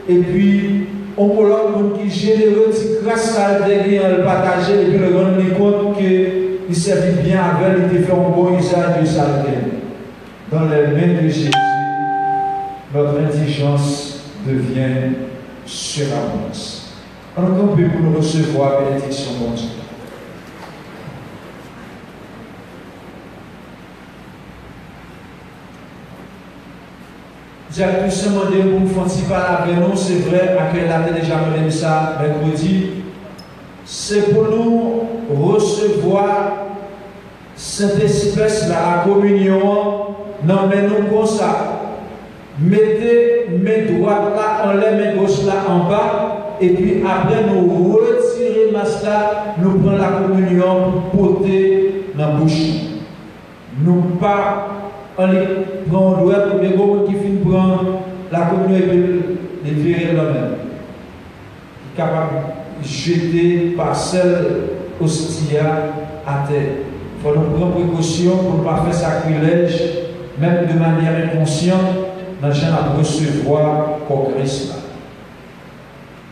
Et puis, on peut leur monde qui est généreux, qui grâce à le partager, et puis le rendre compte qu'il servit bien avec, il fait un bon usage de ça. Dans les mains de Jésus, notre intelligence devient surabondante. Alors, on peut pour nous recevoir la bénédiction de Dieu. J'ai tout ce demandé pour vous faire parler avec nous, c'est vrai, à quel a déjà donné ça mercredi. C'est pour nous recevoir cette espèce la communion, non mais nous comme ça. Mettez mes droites là en l'air, mes gauches là en bas, et puis après nous retirer masque là, nous prenons la communion pour porter dans la bouche. Nous pas on les prend au doigt pour les gens qui finissent prendre la communion et les virer là-même. Capable de jeter parcelle hostia à terre. Il faut nous prendre précaution pour ne pas faire sacrilège, même de manière inconsciente, dans le genre à recevoir pour Christ là.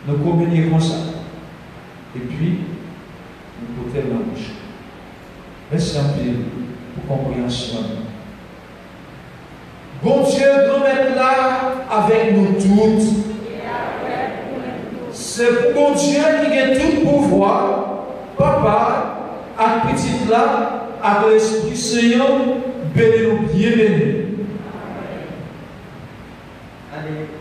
Nous communions comme ça. Et puis, nous portons dans la bouche. Reste un peu pour compréhension. Bon Dieu, nous sommes là avec nous toutes. C'est bon Dieu qui a tout pouvoir, papa, à petit là, à l'Esprit Saint, bénis-nous, bienvenue. Allez.